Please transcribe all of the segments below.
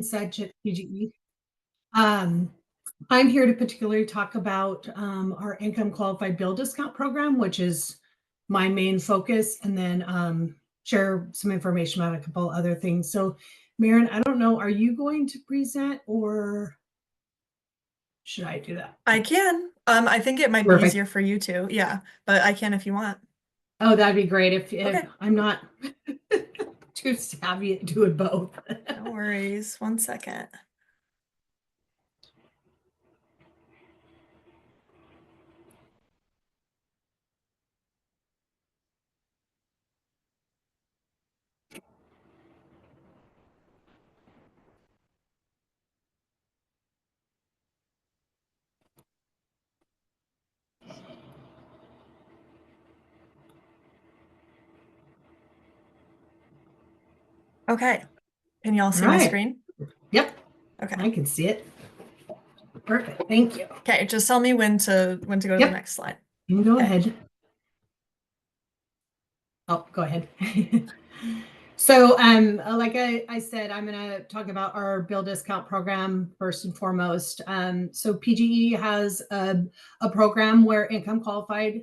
Sedge at PGE. I'm here to particularly talk about our income qualified bill discount program, which is my main focus, and then share some information about a couple other things. So, Maren, I don't know, are you going to present or should I do that? I can. I think it might be Perfect. easier for you to. Yeah, but I can if you want. Oh, that'd be great if Okay. I'm not too savvy at doing both. No worries. 1 second. Okay. Can y'all see my screen? Yep. Okay. I can see it. Perfect. Thank you. Okay, just tell me when to go to the next slide. You can go Okay. ahead. Oh, go ahead. So, like I said, I'm going to talk about our bill discount program first and foremost. So PGE has a program where income qualified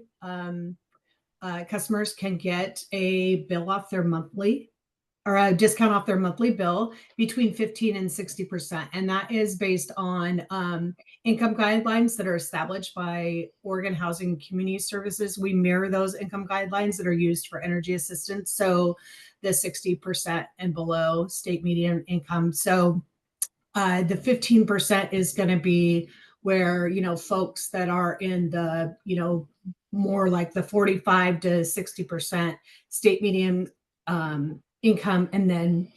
customers can get a bill off their monthly or a discount off their monthly bill between 15 and 60%. And that is based on income guidelines that are established by Oregon Housing and Community Services. We mirror those income guidelines that are used for energy assistance. So the 60% and below state median income. So the 15% is going to be where, folks that are in the, more like the 45 to 60% state median income, and then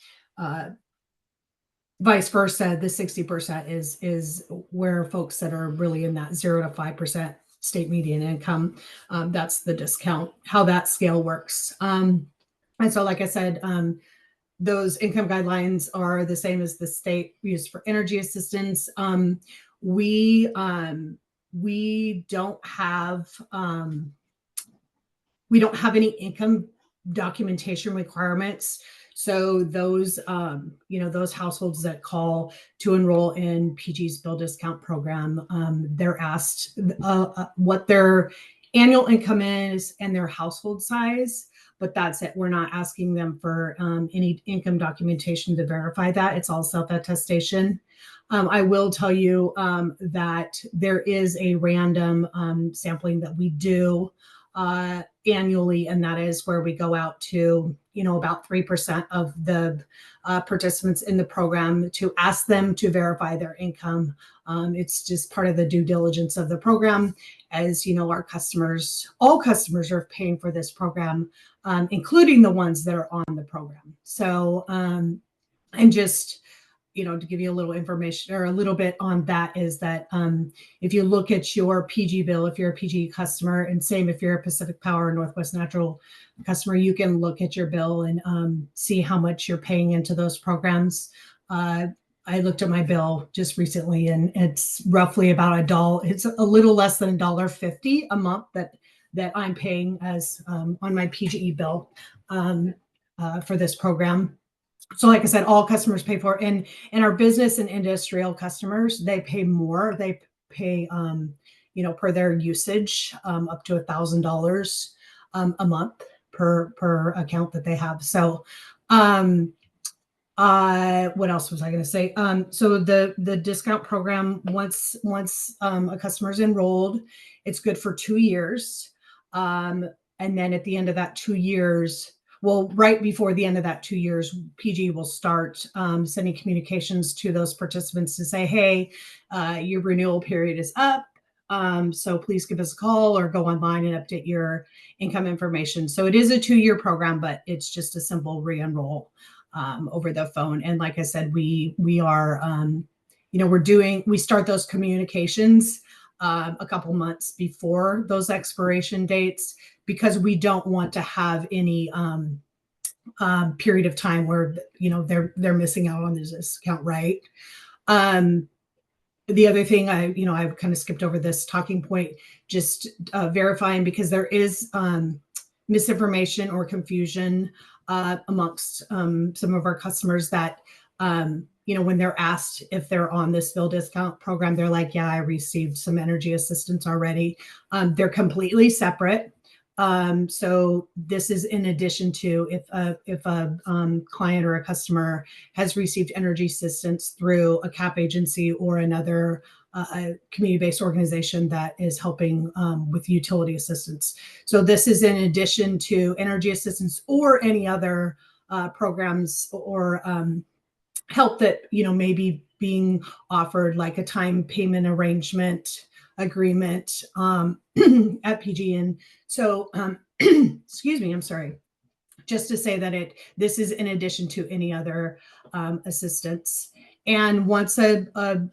vice versa, the 60% is where folks that are really in that 0 to 5% state median income. That's the discount, how that scale works. And so, like I said, those income guidelines are the same as the state used for energy assistance. We don't have any income documentation requirements. So those, those households that call to enroll in PG's bill discount program, they're asked what their annual income is and their household size. But that's it. We're not asking them for any income documentation to verify that. It's all self-attestation. I will tell you that there is a random sampling that we do annually, and that is where we go out to, about 3% of the participants in the program to ask them to verify their income. It's just part of the due diligence of the program. As you know, our customers, all customers are paying for this program, including the ones that are on the program. So, and just, to give you a little information or a little bit on that is that if you look at your PG bill, if you're a PG customer, and same if you're a Pacific Power or Northwest Natural customer, you can look at your bill and see how much you're paying into those programs. I looked at my bill just recently, and it's roughly about $1. It's a little less than $1.50 a month that I'm paying as on my PGE bill for this program. So like I said, all customers pay for it. And our business and industrial customers, they pay more. They pay, per their usage, up to $1,000 a month per account that they have. So what else was I going to say? So the discount program, once a customer is enrolled, it's good for 2 years. And then at the end of that 2 years, well, right before the end of that 2 years, PG will start sending communications to those participants to say, hey, your renewal period is up. So please give us a call or go online and update your income information. So it is a 2-year program, but it's just a simple re-enroll over the phone. And like I said, we are, we start those communications a couple months before those expiration dates, because we don't want to have any period of time where they're missing out on this discount, right? The other thing I've kind of skipped over this talking point, just verifying, because there is misinformation or confusion amongst some of our customers that when they're asked if they're on this bill discount program, they're like, yeah, I received some energy assistance already. They're completely separate. So this is in addition to if a client or a customer has received energy assistance through a CAP agency or another a community-based organization that is helping with utility assistance. So this is in addition to energy assistance or any other programs or help that may be being offered, like a time payment arrangement agreement at PG. And so, excuse me, I'm sorry. Just to say that this is in addition to any other assistance. And once a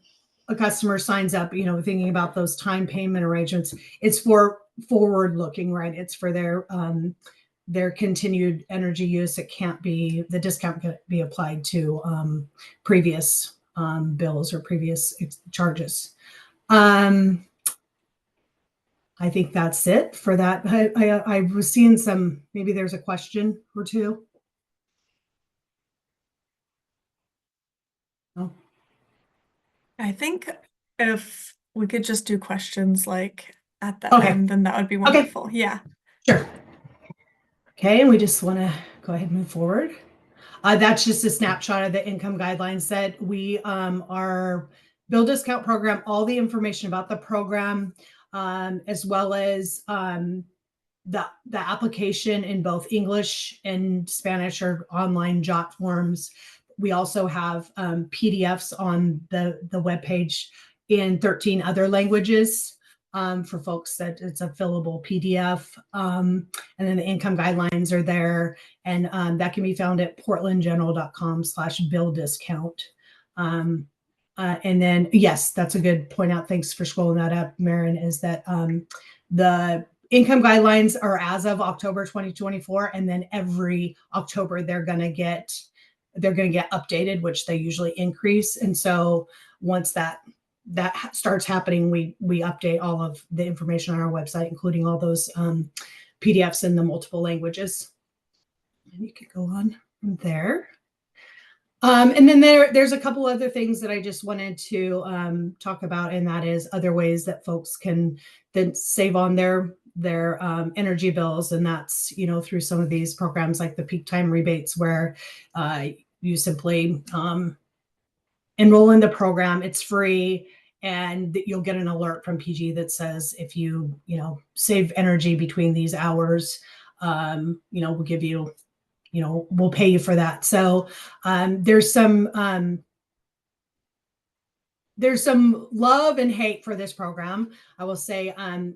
customer signs up, thinking about those time payment arrangements, it's for forward looking, right? It's for their continued energy use. The discount can't be applied to previous bills or previous charges. I think that's it for that. I was seeing maybe there's a question or two. Oh. I think if we could just do questions like at the Okay. end, then that would be wonderful. Okay. Yeah. Sure. Okay, and we just want to go ahead and move forward. That's just a snapshot of the income guidelines that we our bill discount program, all the information about the program, as well as the application in both English and Spanish or online jot forms. We also have PDFs on the webpage in 13 other languages for folks that it's a fillable PDF. And then the income guidelines are there, and that can be found at portlandgeneral.com/bill discount. And then, yes, that's a good point out. Thanks for scrolling that up, Marin, is that the income guidelines are as of October 2024, and then every October they're going to get updated, which they usually increase. And so once that starts happening, we update all of the information on our website, including all those PDFs in the multiple languages. And you could go on from there. And then there's a couple other things that I just wanted to talk about, and that is other ways that folks can then save on their energy bills, and that's through some of these programs like the peak time rebates, where you simply enroll in the program. It's free, and you'll get an alert from PG that says if you save energy between these hours, we'll give you, we'll pay you for that. So there's some love and hate for this program. I will say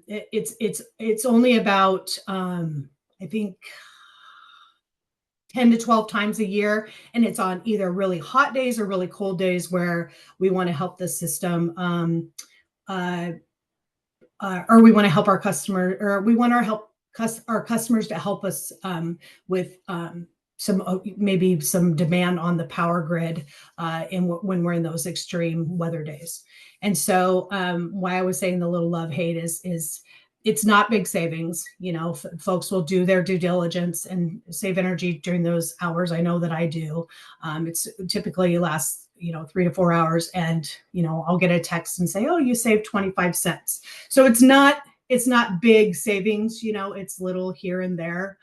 it's only about I think 10 to 12 times a year, and it's on either really hot days or really cold days where we want to help the system, or we want to help our customer, or we want our customers to help us with maybe some demand on the power grid when we're in those extreme weather days. And so why I was saying the little love hate is it's not big savings. Folks will do their due diligence and save energy during those hours. I know that I do. It's typically lasts 3 to 4 hours, and I'll get a text and say, oh, you saved 25 cents. So it's not big savings. It's little here and there.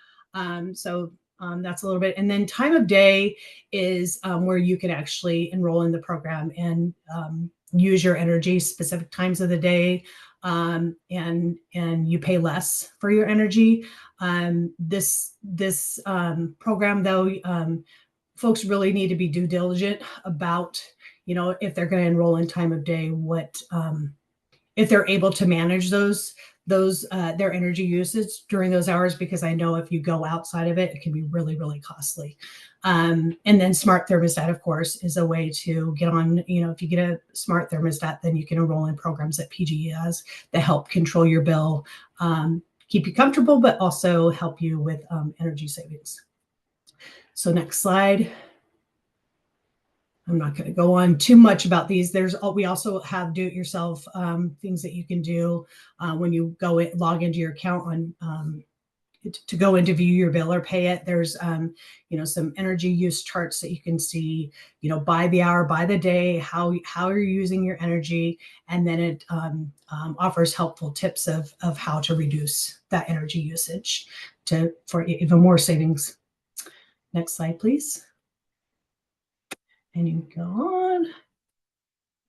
So that's a little bit. And then time of day is where you can actually enroll in the program and use your energy specific times of the day, and you pay less for your energy. This program, though, folks really need to be due diligent about, if they're going to enroll in time of day, what if they're able to manage those their energy usage during those hours, because I know if you go outside of it, it can be really, really costly. And then smart thermostat, of course, is a way to get on. If you get a smart thermostat, then you can enroll in programs that PGE has that help control your bill, keep you comfortable, but also help you with energy savings. So next slide. I'm not going to go on too much about these. We also have do-it-yourself things that you can do when you log into your account on to go and to view your bill or pay it. There's some energy use charts that you can see, by the hour, by the day, how you're using your energy, and then it offers helpful tips of how to reduce that energy usage for even more savings. Next slide, please. And you go on.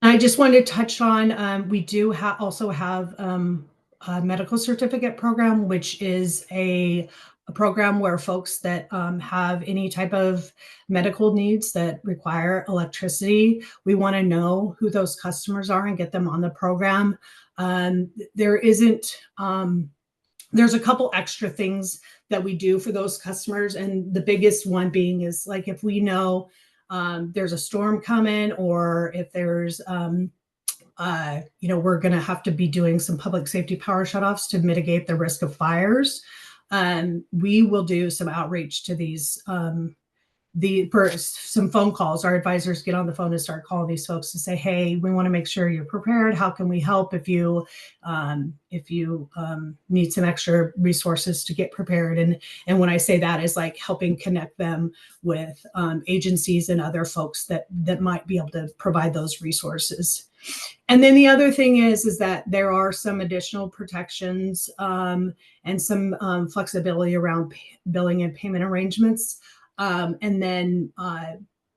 I just wanted to touch on, we do also have a medical certificate program, which is a program where folks that have any type of medical needs that require electricity, we want to know who those customers are and get them on the program. There's a couple extra things that we do for those customers, and the biggest one being is like if we know there's a storm coming, or if there's we're going to have to be doing some public safety power shutoffs to mitigate the risk of fires. We will do some outreach to these for some phone calls. Our advisors get on the phone and start calling these folks to say, hey, we want to make sure you're prepared. How can we help if you need some extra resources to get prepared? And when I say that, is like helping connect them with agencies and other folks that might be able to provide those resources. And then the other thing is that there are some additional protections and some flexibility around billing and payment arrangements. And then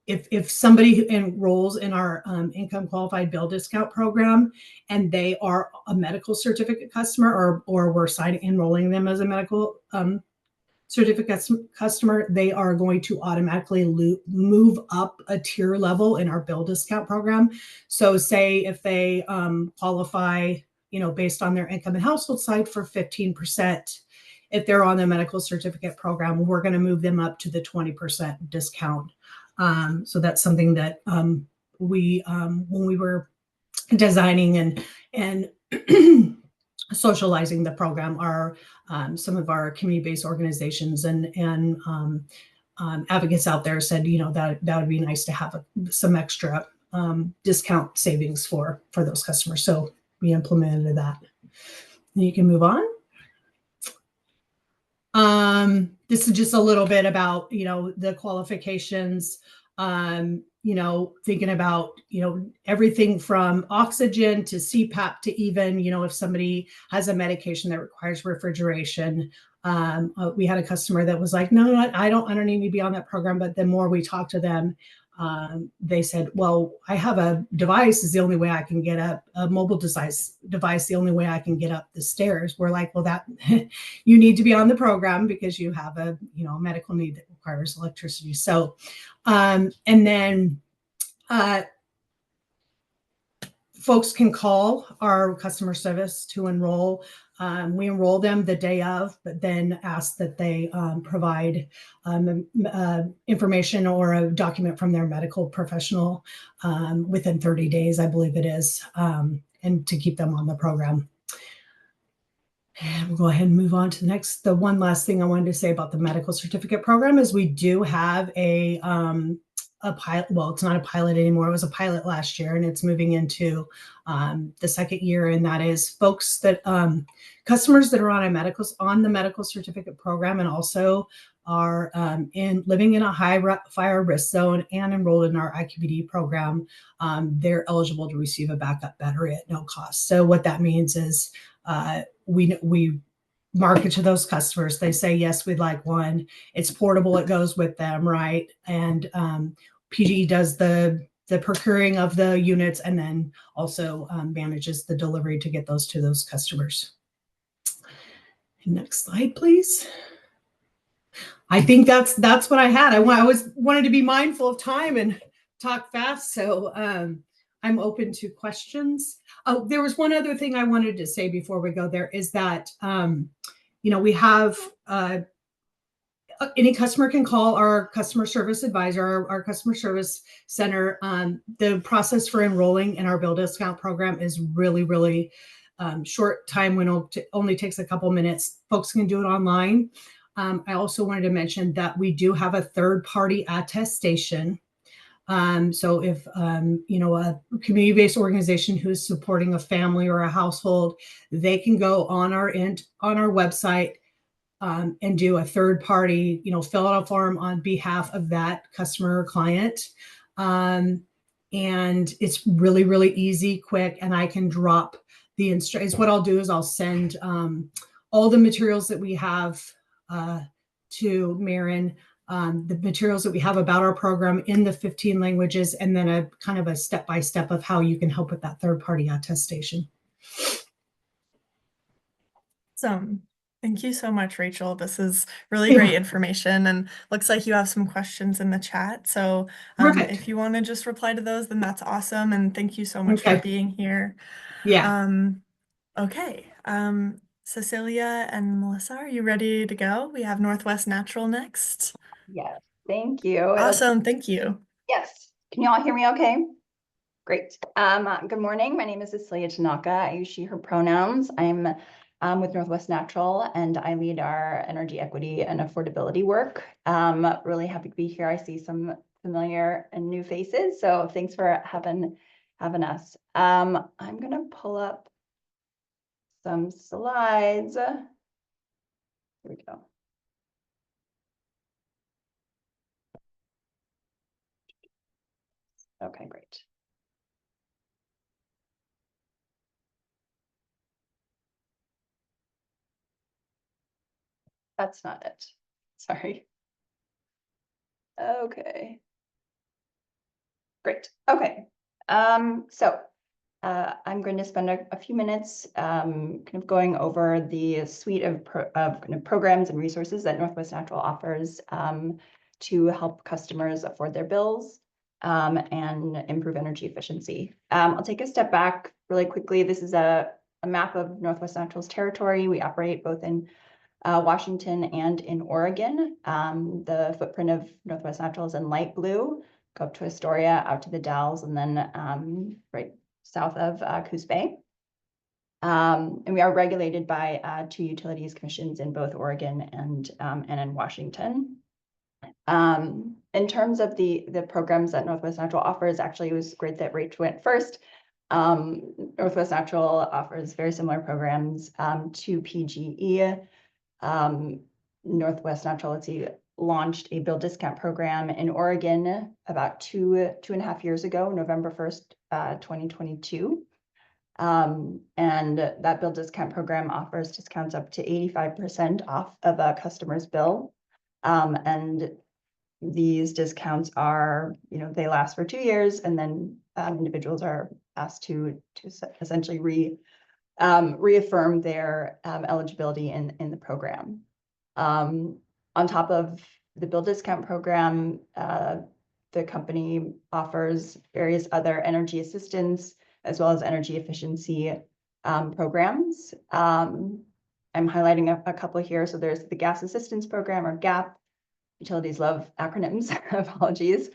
if somebody enrolls in our income qualified bill discount program and they are a medical certificate customer, or we're enrolling them as a medical certificate customer, they are going to automatically move up a tier level in our bill discount program. So say if they qualify, based on their income and household side for 15%, if they're on the medical certificate program, we're going to move them up to the 20% discount. So that's something that we, when we were designing and socializing the program, some of our community-based organizations and advocates out there said, that would be nice to have some extra discount savings for those customers. So we implemented that. And you can move on. This is just a little bit about, the qualifications, thinking about, everything from oxygen to CPAP to even, if somebody has a medication that requires refrigeration. We had a customer that was like, no, I don't need to be on that program. But the more we talked to them, they said, well, I have a device is the only way I can get up, a mobile device, the only way I can get up the stairs. We're like, well, that you need to be on the program because you have a medical need that requires electricity. So, and then folks can call our customer service to enroll. We enroll them the day of, but then ask that they provide information or a document from their medical professional within 30 days, I believe it is, and to keep them on the program. And we'll go ahead and move on to the next. The one last thing I wanted to say about the medical certificate program is we do have a pilot. Well, it's not a pilot anymore. It was a pilot last year, and it's moving into the second year. And that is folks that customers that are on the medical certificate program and also are living in a high fire risk zone and enrolled in our IQBD program. They're eligible to receive a backup battery at no cost. So what that means is we market to those customers. They say, yes, we'd like one. It's portable. It goes with them, right? And PG does the procuring of the units and then also manages the delivery to get those to those customers. Next slide, please. I think that's what I had. I wanted to be mindful of time and talk fast. So I'm open to questions. Oh, there was one other thing I wanted to say before we go there is that, we have any customer can call our customer service advisor, our customer service center. The process for enrolling in our bill discount program is really, really short time when it only takes a couple minutes. Folks can do it online. I also wanted to mention that we do have a third-party attestation. So if, a community-based organization who's supporting a family or a household, they can go on our website, and do a third party, fill out a form on behalf of that customer or client. And it's really, really easy, quick, and I can drop the instructions. What I'll do is I'll send all the materials that we have to Marin, the materials that we have about our program in the 15 languages, and then a kind of a step-by-step of how you can help with that third-party attestation. Awesome. Thank you so much, Rachel. This is really great information, and looks like you have some questions in the chat. So if you want to just reply to those, then that's awesome. And thank you so much for being here. Yeah. Okay. Cecilia and Melissa, are you ready to go? We have Northwest Natural next. Yes, thank you. Awesome. Thank you. Yes. Can you all hear me okay? Great. Good morning. My name is Cecilia Tanaka. I use she, her pronouns. I'm with Northwest Natural, and I lead our energy equity and affordability work. Really happy to be here. I see some familiar and new faces, so thanks for having us. I'm going to pull up some slides. Here we go. Okay, great. That's not it. Sorry. Okay. Great. Okay. I'm going to spend a few minutes kind of going over the suite of kind of programs and resources that Northwest Natural offers to help customers afford their bills and improve energy efficiency. I'll take a step back really quickly. This is a map of Northwest Natural's territory. We operate both in Washington and in Oregon. The footprint of Northwest Natural is in light blue. Go up to Astoria, out to the Dalles, and then right south of Coos Bay. And we are regulated by 2 utilities commissions in both Oregon and in Washington. In terms of the programs that Northwest Natural offers, actually, it was great that Rach went first. Northwest Natural offers very similar programs to PGE. Northwest Natural, launched a bill discount program in Oregon about two and a half years ago, November 1st, 2022. And that bill discount program offers discounts up to 85% off of a customer's bill. And these discounts are, they last for 2 years, and then individuals are asked to essentially reaffirm their eligibility in the program. On top of the bill discount program, the company offers various other energy assistance as well as energy efficiency programs. I'm highlighting a couple here. So there's the Gas Assistance Program, or GAP. Utilities love acronyms, apologies.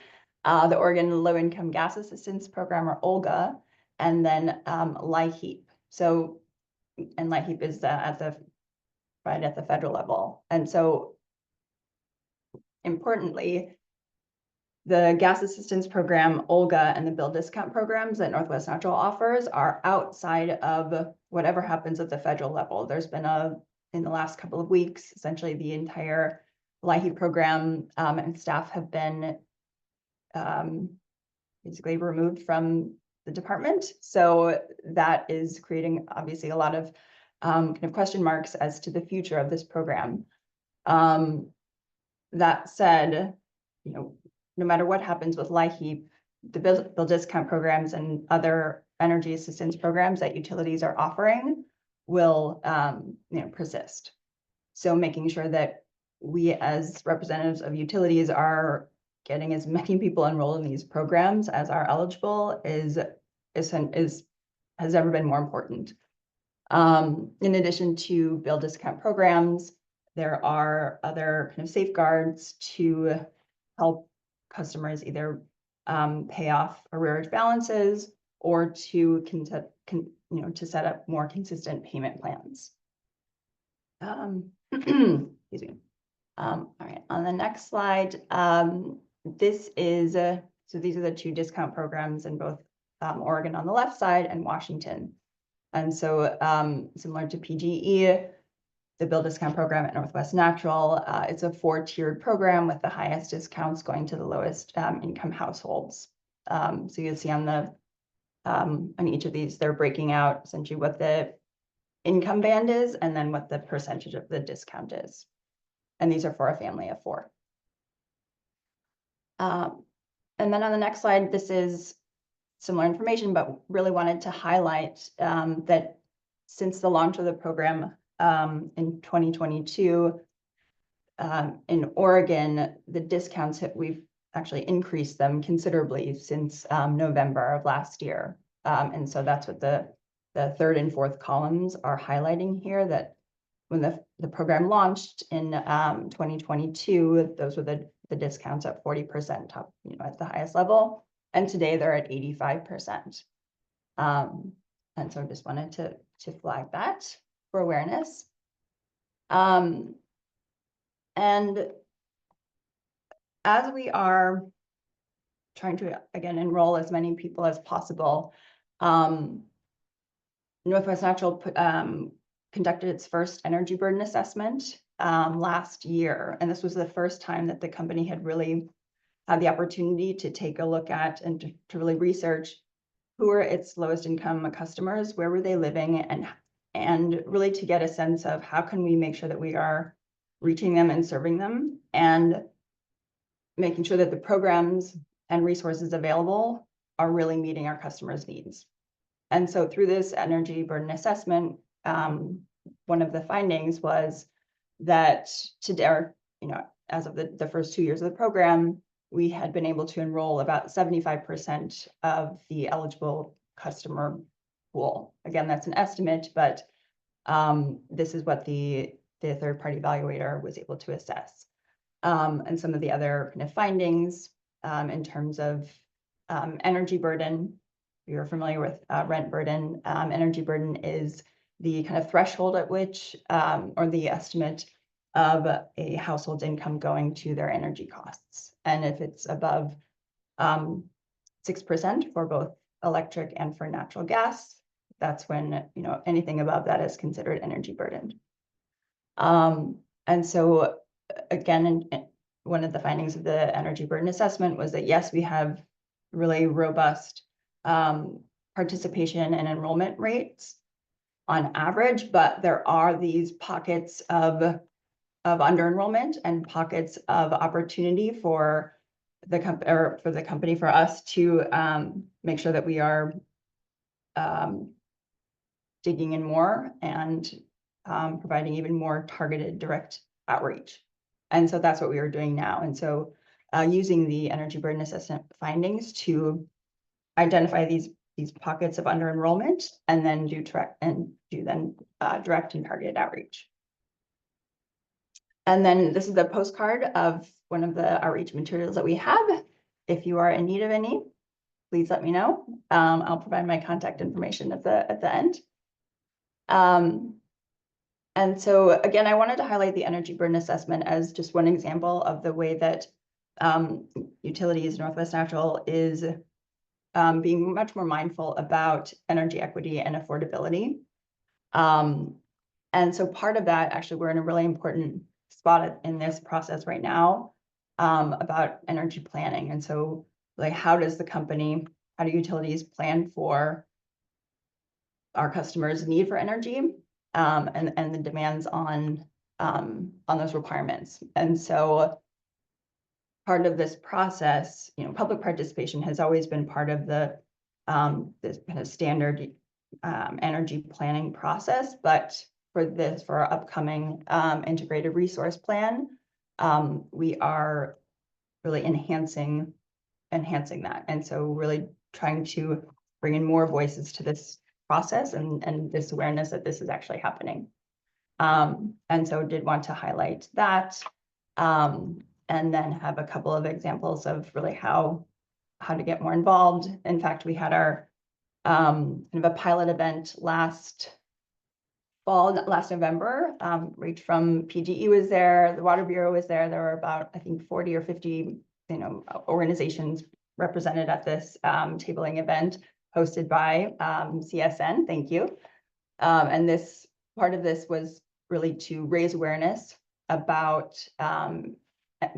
The Oregon Low Income Gas Assistance Program, or OLGA, and then LIHEAP. So, and LIHEAP is right at the federal level. And so importantly, the Gas Assistance Program, OLGA, and the bill discount programs that Northwest Natural offers are outside of whatever happens at the federal level. There's been in the last couple of weeks, essentially the entire LIHEAP program and staff have been basically removed from the department. So that is creating obviously a lot of kind of question marks as to the future of this program. That said, no matter what happens with LIHEAP, the bill discount programs and other energy assistance programs that utilities are offering will persist. So making sure that we as representatives of utilities are getting as many people enrolled in these programs as are eligible has ever been more important. In addition to bill discount programs, there are other kind of safeguards to help customers either pay off arrearage balances or to set up more consistent payment plans. Excuse me. All right, on the next slide, this is so these are the 2 discount programs in both Oregon on the left side and Washington. And so similar to PGE, the bill discount program at Northwest Natural. It's a 4-tiered program with the highest discounts going to the lowest income households. So you'll see on each of these, they're breaking out essentially what the income band is and then what the percentage of the discount is. And these are for a family of 4. And then on the next slide, this is similar information, but really wanted to highlight that since the launch of the program in 2022, in Oregon, the discounts, we've actually increased them considerably since November of last year. And so that's what the third and fourth columns are highlighting here, that when the program launched in 2022, those were the discounts at 40% top, at the highest level. And today they're at 85%. And so just wanted to flag that for awareness. And as we are trying to, again, enroll as many people as possible, Northwest Natural conducted its first energy burden assessment last year. And this was the first time that the company had really had the opportunity to take a look at and to really research who are its lowest income customers, where were they living, and really to get a sense of how can we make sure that we are reaching them and serving them, and making sure that the programs and resources available are really meeting our customers' needs. And so through this energy burden assessment, one of the findings was that today, as of the first 2 years of the program, we had been able to enroll about 75% of the eligible customer pool. Again, that's an estimate, but this is what the third-party evaluator was able to assess. And some of the other kind of findings in terms of energy burden, you're familiar with rent burden. Energy burden is the kind of threshold at which, or the estimate of a household's income going to their energy costs. And if it's above 6% for both electric and for natural gas, that's when, anything above that is considered energy burden. And so again, one of the findings of the energy burden assessment was that, yes, we have really robust participation and enrollment rates on average, but there are these pockets of under enrollment and pockets of opportunity for the company, for us to make sure that we are digging in more and providing even more targeted direct outreach. And so that's what we are doing now. And so using the energy burden assessment findings to identify these pockets of under enrollment, and then do direct and targeted outreach. And then this is the postcard of one of the outreach materials that we have. If you are in need of any, please let me know. I'll provide my contact information at the end. And so again, I wanted to highlight the energy burden assessment as just one example of the way that utilities, Northwest Natural, is being much more mindful about energy equity and affordability. And so part of that, actually, we're in a really important spot in this process right now about energy planning. And so, like, how do utilities plan for our customers' need for energy and the demands on those requirements? And so part of this process, public participation has always been part of this kind of standard energy planning process, but for our upcoming integrated resource plan, we are really enhancing that. And so really trying to bring in more voices to this process and this awareness that this is actually happening. And so did want to highlight that, and then have a couple of examples of really how to get more involved. In fact, we had our kind of a pilot event last November. Reach from PGE was there, the Water Bureau was there. There were about, I think, 40 or 50, organizations represented at this tabling event hosted by CSN. Thank you. And this part of this was really to raise awareness about the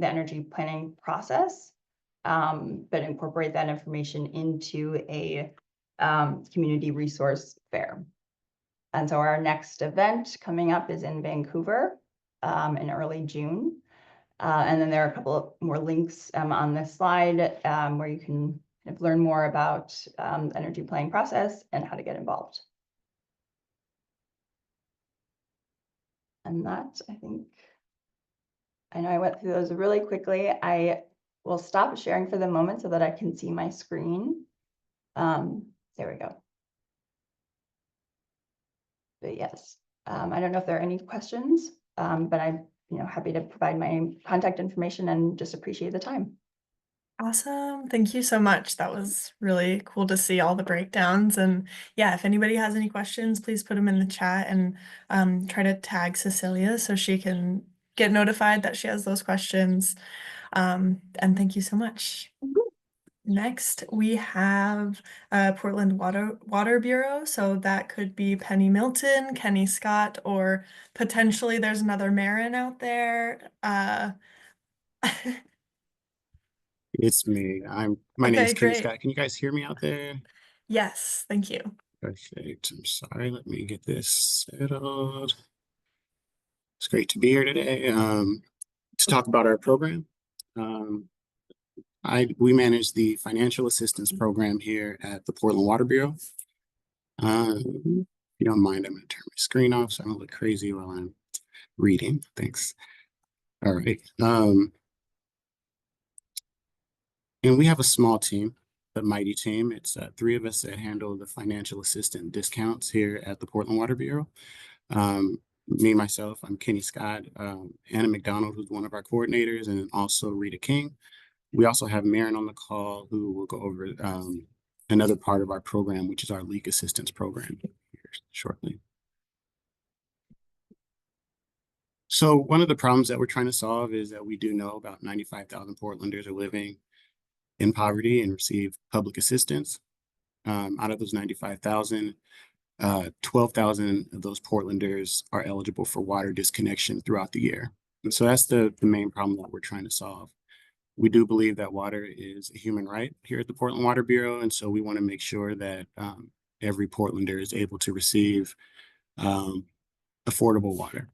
energy planning process, but incorporate that information into a community resource fair. And so our next event coming up is in Vancouver in early June. And then there are a couple of more links on this slide where you can kind of learn more about the energy planning process and how to get involved. And that, I think, I know I went through those really quickly. I will stop sharing for the moment so that I can see my screen. There we go. But yes, I don't know if there are any questions, but I'm happy to provide my contact information and just appreciate the time. Awesome. Thank you so much. That was really cool to see all the breakdowns. And yeah, if anybody has any questions, please put them in the chat and try to tag Cecilia so she can get notified that she has those questions. And thank you so much. Next, we have Portland Water Bureau. So that could be Penny Milton, Kenny Scott, or potentially there's another Marin out there. It's me. My name is Kenny Great. Scott. Can you guys hear me out there? Yes, thank you. Perfect. I'm sorry. Let me get this settled. It's great to be here today to talk about our program. We manage the financial assistance program here at the Portland Water Bureau. If you don't mind, I'm going to turn my screen off so I don't look crazy while I'm reading. Thanks. All right. And we have a small team, a mighty team. It's 3 of us that handle the financial assistant discounts here at the Portland Water Bureau. Me, myself, I'm Kenny Scott, Anna McDonald, who's one of our coordinators, and then also Rita King. We also have Marin on the call who will go over another part of our program, which is our leak assistance program here shortly. So one of the problems that we're trying to solve is that we do know about 95,000 Portlanders are living in poverty and receive public assistance. Out of those 95,000, 12,000 of those Portlanders are eligible for water disconnection throughout the year. And so that's the main problem that we're trying to solve. We do believe that water is a human right here at the Portland Water Bureau. And so we want to make sure that every Portlander is able to receive affordable water.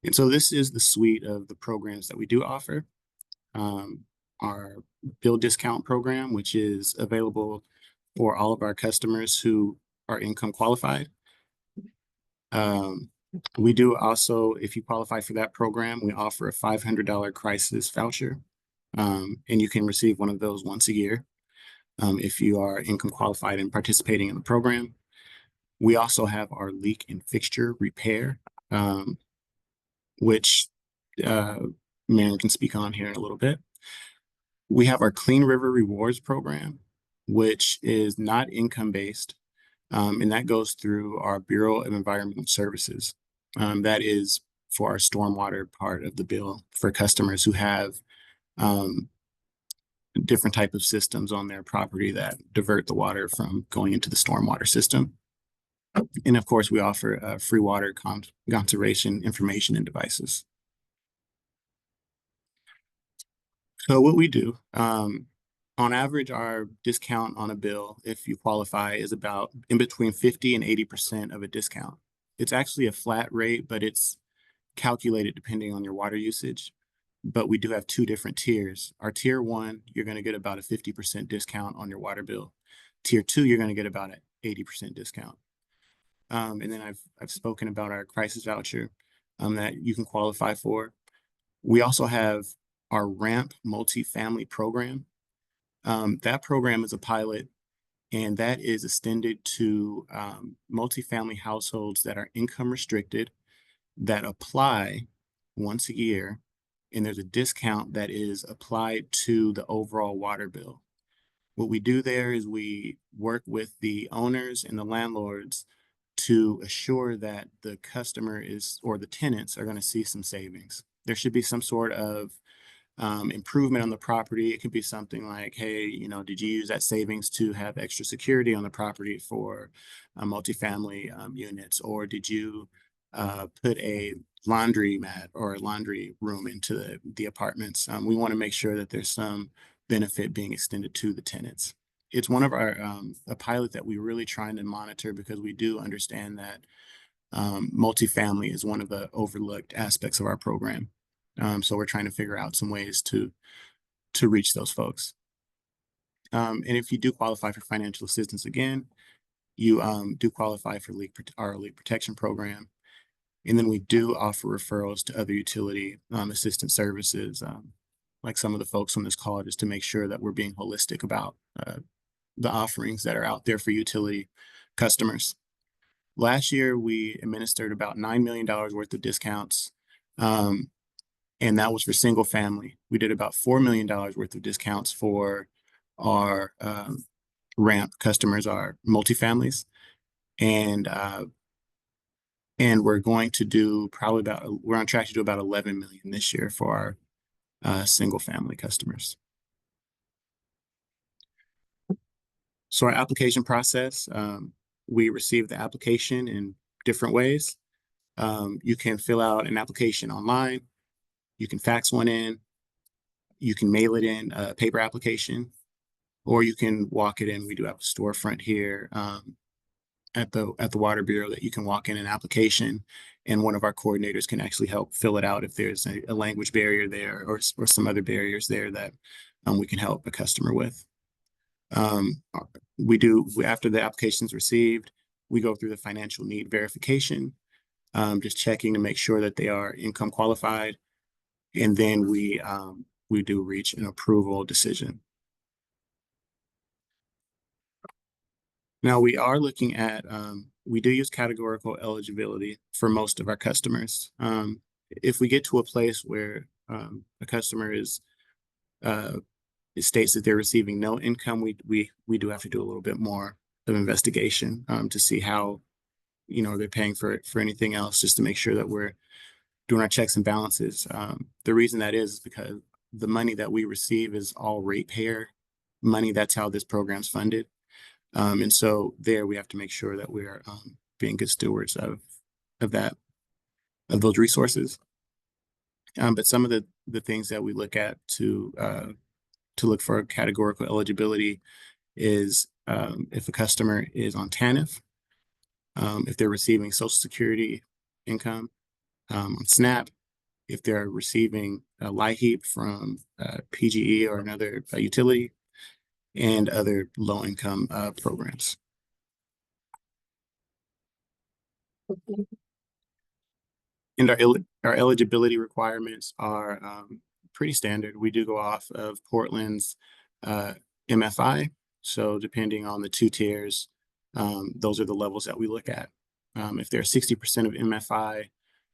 And so this is the suite of the programs that we do offer. Our bill discount program, which is available for all of our customers who are income qualified. We do also, if you qualify for that program, we offer a $500 crisis voucher, and you can receive one of those once a year if you are income qualified and participating in the program. We also have our leak and fixture repair, which Marin can speak on here in a little bit. We have our Clean River Rewards program, which is not income-based, and that goes through our Bureau of Environmental Services. That is for our stormwater part of the bill for customers who have different type of systems on their property that divert the water from going into the stormwater system. And of course, we offer free water conservation information and devices. So what we do, on average, our discount on a bill, if you qualify, is about in between 50 and 80% of a discount. It's actually a flat rate, but it's calculated depending on your water usage. But we do have 2 different tiers. Our tier 1, you're going to get about a 50% discount on your water bill. Tier 2, you're going to get about an 80% discount. And then I've spoken about our crisis voucher that you can qualify for. We also have our RAMP multifamily program. That program is a pilot, and that is extended to multifamily households that are income restricted that apply once a year, and there's a discount that is applied to the overall water bill. What we do there is we work with the owners and the landlords to assure that the customer is, or the tenants are going to see some savings. There should be some sort of improvement on the property. It could be something like, hey, you know, did you use that savings to have extra security on the property for multifamily units, or did you put a laundry mat or a laundry room into the apartments? We want to make sure that there's some benefit being extended to the tenants. It's one of our a pilot that we're really trying to monitor, because we do understand that multifamily is one of the overlooked aspects of our program. So we're trying to figure out some ways to reach those folks. And if you do qualify for financial assistance, again, you do qualify for our leak protection program. And then we do offer referrals to other utility assistance services, like some of the folks on this call, just to make sure that we're being holistic about the offerings that are out there for utility customers. Last year, we administered about $9 million worth of discounts, and that was for single family. We did about $4 million worth of discounts for our ramp customers, our multifamilies, and we're going to do we're on track to do about 11 million this year for our single family customers. So our application process, we receive the application in different ways. You can fill out an application online. You can fax one in. You can mail it in, a paper application, or you can walk it in. We do have a storefront here at the Water Bureau that you can walk in an application, and one of our coordinators can actually help fill it out if there's a language barrier there, or some other barriers there that we can help a customer with. After the application's received, we go through the financial need verification, just checking to make sure that they are income qualified. And then we do reach an approval decision. Now we are looking at, we do use categorical eligibility for most of our customers. If we get to a place where a customer it states that they're receiving no income, we do have to do a little bit more of investigation to see how, you know, they're paying for anything else, just to make sure that we're doing our checks and balances. The reason that is because the money that we receive is all ratepayer money. That's how this program's funded. And so there we have to make sure that we're being good stewards of those resources. But some of the things that we look at to look for categorical eligibility is if a customer is on TANF, if they're receiving Social Security income, on SNAP, if they're receiving a LIHEAP from PGE or another utility, and other low-income programs. And our eligibility requirements are pretty standard. We do go off of Portland's MFI. So depending on the 2 tiers, those are the levels that we look at. If they're 60% of MFI,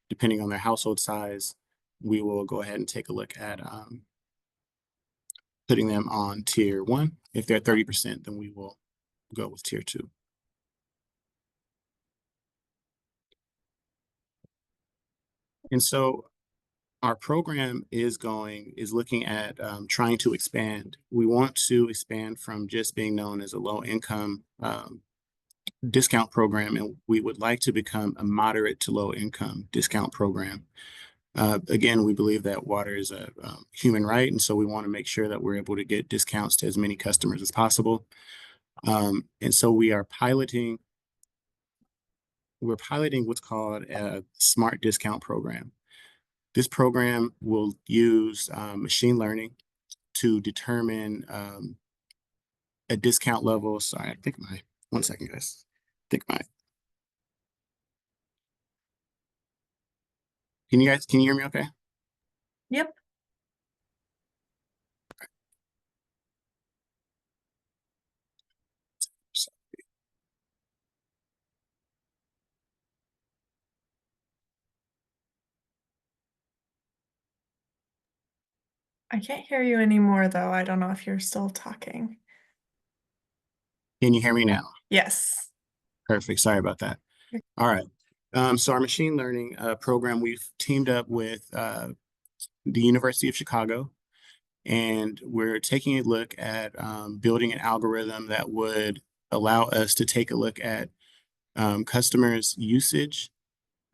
depending on their household size, we will go ahead and take a look at putting them on tier 1. If they're 30%, then we will go with tier 2. And so our program is looking at trying to expand. We want to expand from just being known as a low income discount program, and we would like to become a moderate to low income discount program. Again, we believe that water is a human right, and so we want to make sure that we're able to get discounts to as many customers as possible. And so we're piloting what's called a smart discount program. This program will use machine learning to determine a discount level. Sorry, I think one second, guys. Can you hear me okay? Yep. I can't hear you anymore, though. I don't know if you're still talking. Can you hear me now? Yes. Perfect. Sorry about that. All right. So our machine learning program, we've teamed up with the University of Chicago And we're taking a look at building an algorithm that would allow us to take a look at customers' usage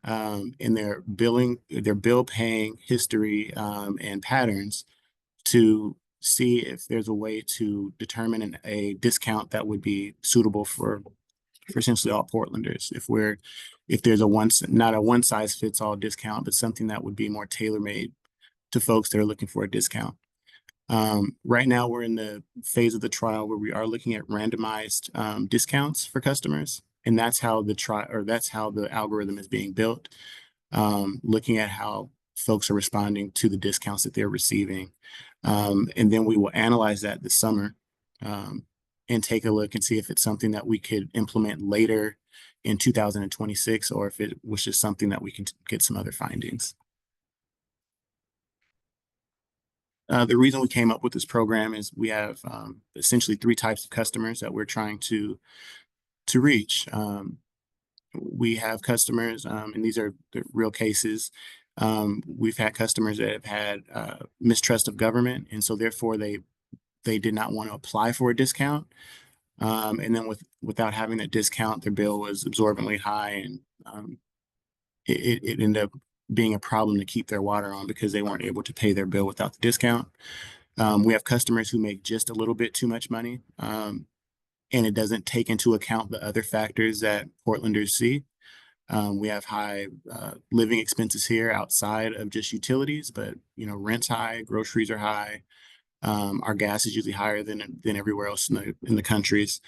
in their bill paying history and patterns to see if there's a way to determine a discount that would be suitable for essentially all Portlanders. If there's not a one size fits all discount, but something that would be more tailor made to folks that are looking for a discount. Right now, we're in the phase of the trial where we are looking at randomized discounts for customers, and that's how the algorithm is being built. Looking at how folks are responding to the discounts that they're receiving, and then we will analyze that this summer and take a look and see if it's something that we could implement later in 2026, or if it was just something that we can get some other findings. The reason we came up with this program is we have essentially 3 types of customers that we're trying to reach. We have customers, and these are the real cases. We've had customers that have had mistrust of government, and so therefore they did not want to apply for a discount. And then without having that discount, their bill was absorbently high, and it ended up being a problem to keep their water on because they weren't able to pay their bill without the discount. We have customers who make just a little bit too much money, and it doesn't take into account the other factors that Portlanders see. We have high living expenses here outside of just utilities, but rent's high, groceries are high. Our gas is usually higher than everywhere else in the countries.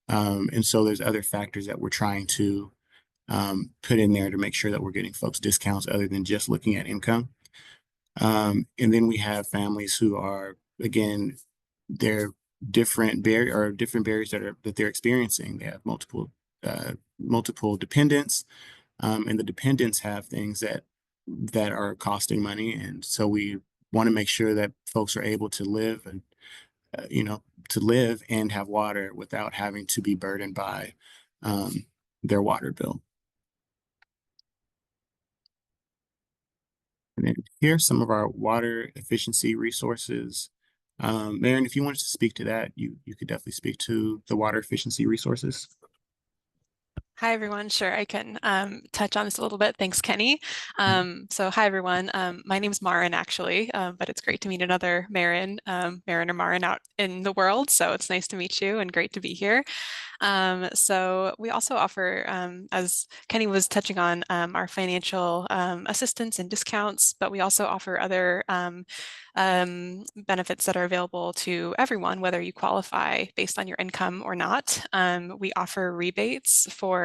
And so there's other factors that we're trying to put in there to make sure that we're getting folks discounts other than just looking at income. And then we have families who are, again, they're different barriers that they're experiencing. They have multiple dependents, and the dependents have things that are costing money. And so we want to make sure that folks are able to live and and have water without having to be burdened by their water bill. And then here's some of our water efficiency resources. Marion, if you wanted to speak to that, you could definitely speak to the water efficiency resources. Hi, everyone. Sure, I can touch on this a little bit. Thanks, Kenny. So hi, everyone. My name is Marin, actually, but it's great to meet another Marin, Marin or Marin out in the world. So it's nice to meet you and great to be here. So we also offer, as Kenny was touching on, our financial assistance and discounts, but we also offer other benefits that are available to everyone, whether you qualify based on your income or not. We offer rebates for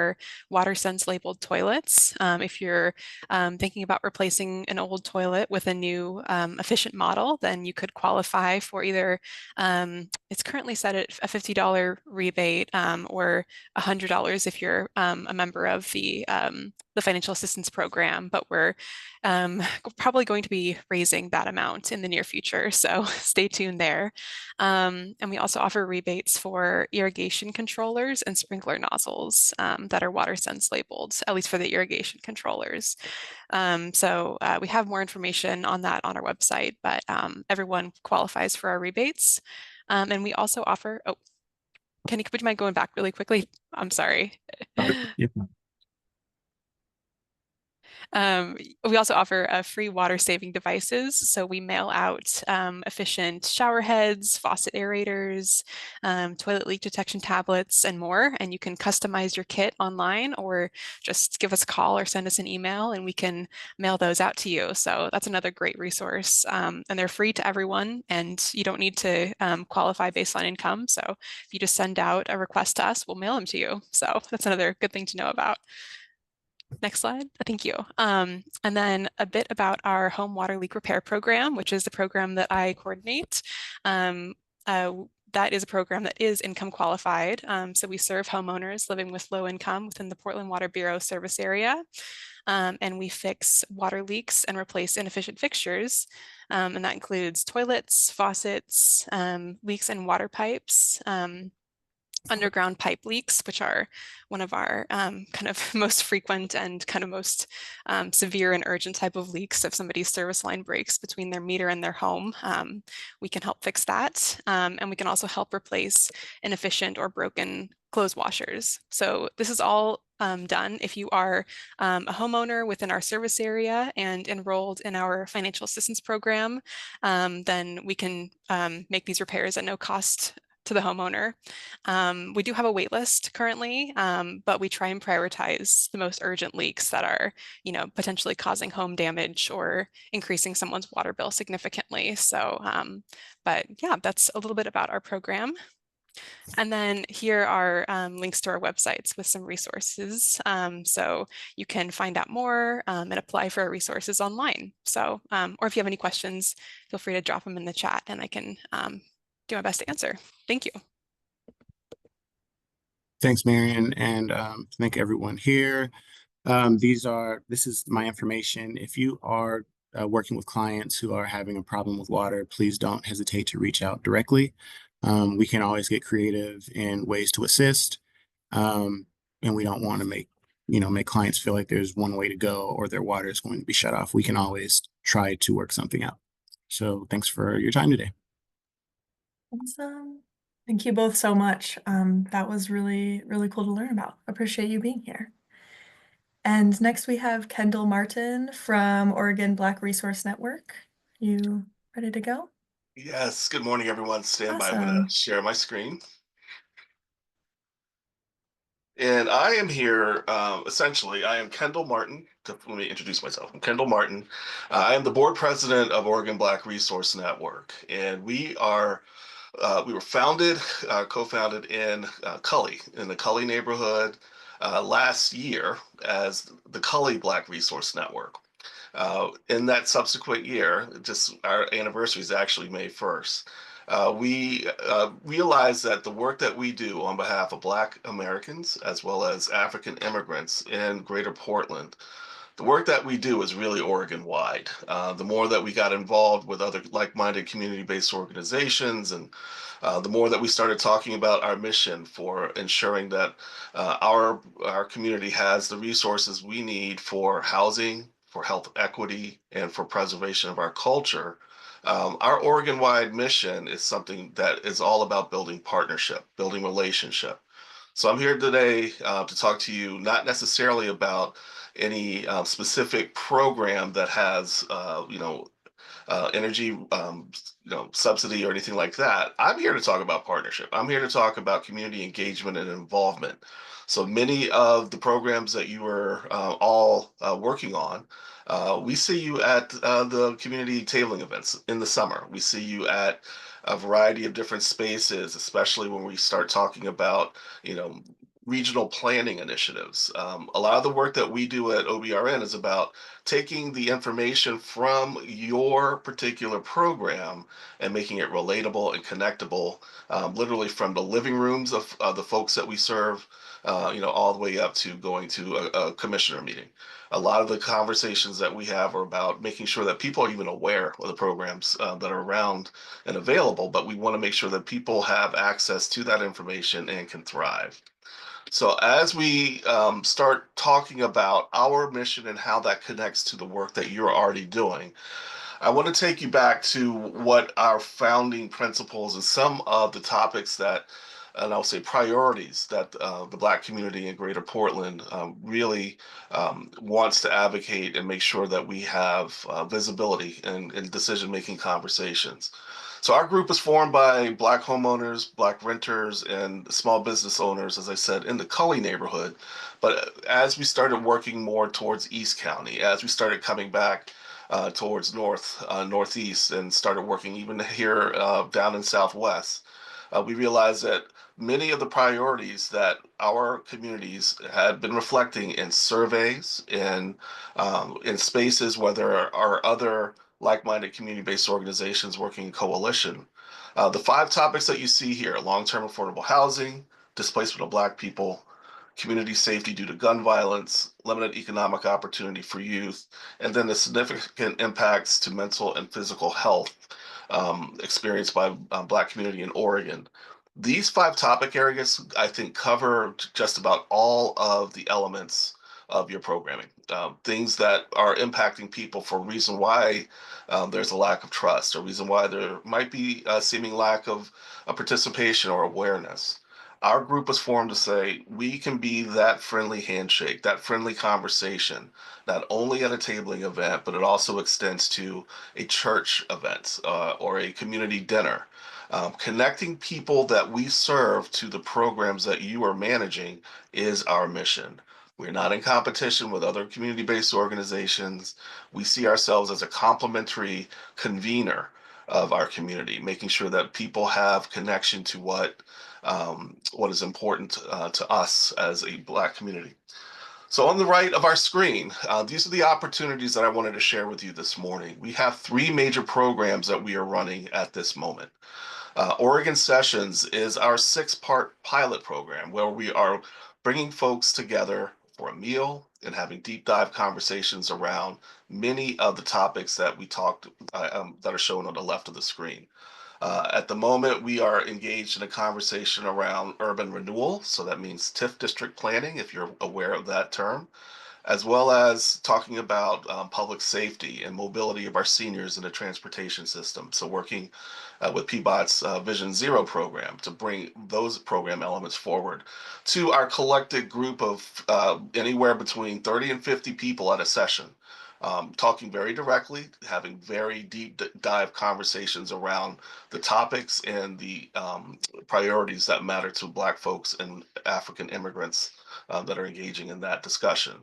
WaterSense labeled toilets. If you're thinking about replacing an old toilet with a new efficient model, then you could qualify for either, it's currently set at a $50 rebate or $100 if you're a member of the financial assistance program, but we're probably going to be raising that amount in the near future. So stay tuned there. And we also offer rebates for irrigation controllers and sprinkler nozzles that are WaterSense labeled, at least for the irrigation controllers. So we have more information on that on our website, but everyone qualifies for our rebates. And we also offer, Kenny, would you mind going back really quickly? I'm sorry. Yep. We also offer free water saving devices. So we mail out efficient shower heads, faucet aerators, toilet leak detection tablets, and more. And you can customize your kit online or just give us a call or send us an email and we can mail those out to you. So that's another great resource. And they're free to everyone and you don't need to qualify based on income. So if you just send out a request to us, we'll mail them to you. So that's another good thing to know about. Next slide. Thank you. And then a bit about our home water leak repair program, which is the program that I coordinate. That is a program that is income qualified. So we serve homeowners living with low income within the Portland Water Bureau service area. And we fix water leaks and replace inefficient fixtures. And that includes toilets, faucets, leaks in water pipes, underground pipe leaks, which are one of our kind of most frequent and kind of most severe and urgent type of leaks. If somebody's service line breaks between their meter and their home, we can help fix that. And we can also help replace inefficient or broken clothes washers. So this is all done if you are a homeowner within our service area and enrolled in our financial assistance program, then we can make these repairs at no cost to the homeowner. We do have a wait list currently, but we try and prioritize the most urgent leaks that are, potentially causing home damage or increasing someone's water bill significantly. So, but yeah, that's a little bit about our program. And then here are links to our websites with some resources. So you can find out more and apply for our resources online. So, or if you have any questions, feel free to drop them in the chat and I can do my best to answer. Thank you. Thanks, Marion, and thank everyone here. This is my information. If you are working with clients who are having a problem with water, please don't hesitate to reach out directly. We can always get creative in ways to assist. And we don't want to make clients feel like there's one way to go or their water is going to be shut off. We can always try to work something out. So thanks for your time today. Awesome. Thank you both so much. That was really, really cool to learn about. Appreciate you being here. And next we have Kendall Martin from Oregon Black Resource Network. You ready to go? Yes. Good morning, everyone. Stand by. I'm Awesome. going to share my screen. And I am here, essentially, I am Kendall Martin. Let me introduce myself. I'm Kendall Martin. I am the board president of Oregon Black Resource Network. And we were founded, co-founded in Cully, in the Cully neighborhood last year as the Cully Black Resource Network. In that subsequent year, just our anniversary is actually May 1st. We realized that the work that we do on behalf of Black Americans as well as African immigrants in Greater Portland, the work that we do is really Oregon-wide. The more that we got involved with other like-minded community-based organizations, and the more that we started talking about our mission for ensuring that our community has the resources we need for housing, for health equity, and for preservation of our culture. Our Oregon-wide mission is something that is all about building partnership, building relationship. So I'm here today to talk to you not necessarily about any specific program that has energy subsidy or anything like that. I'm here to talk about partnership. I'm here to talk about community engagement and involvement. So many of the programs that you are all working on, we see you at the community tabling events in the summer. We see you at a variety of different spaces, especially when we start talking about, regional planning initiatives. A lot of the work that we do at OBRN is about taking the information from your particular program and making it relatable and connectable, literally from the living rooms of the folks that we serve, all the way up to going to a commissioner meeting. A lot of the conversations that we have are about making sure that people are even aware of the programs that are around and available, but we want to make sure that people have access to that information and can thrive. So as we start talking about our mission and how that connects to the work that you're already doing, I want to take you back to what our founding principles and some of the topics that, and I'll say priorities that the Black community in Greater Portland really wants to advocate and make sure that we have visibility in decision-making conversations. So our group is formed by Black homeowners, Black renters, and small business owners, as I said, in the Cully neighborhood. But as we started working more towards East County, as we started coming back towards northeast, and started working even here down in Southwest, we realized that many of the priorities that our communities had been reflecting in surveys, in spaces where there are other like-minded community-based organizations working in coalition. The 5 topics that you see here: long-term affordable housing, displacement of Black people, community safety due to gun violence, limited economic opportunity for youth, and then the significant impacts to mental and physical health experienced by Black community in Oregon. These 5 topic areas, I think, cover just about all of the elements of your programming. Things that are impacting people for a reason why there's a lack of trust, or reason why there might be a seeming lack of participation or awareness. Our group was formed to say we can be that friendly handshake, that friendly conversation, not only at a tabling event, but it also extends to a church event or a community dinner. Connecting people that we serve to the programs that you are managing is our mission. We're not in competition with other community-based organizations. We see ourselves as a complementary convener of our community, making sure that people have connection to what is important to us as a Black community. So on the right of our screen, these are the opportunities that I wanted to share with you this morning. We have 3 major programs that we are running at this moment. Oregon Sessions is our 6-part pilot program where we are bringing folks together for a meal and having deep dive conversations around many of the topics that we talked that are shown on the left of the screen. At the moment, we are engaged in a conversation around urban renewal. So that means TIF district planning, if you're aware of that term, as well as talking about public safety and mobility of our seniors in the transportation system. So working with PBOT's Vision Zero program to bring those program elements forward to our collected group of anywhere between 30 and 50 people at a session. Talking very directly, having very deep dive conversations around the topics and the priorities that matter to Black folks and African immigrants that are engaging in that discussion.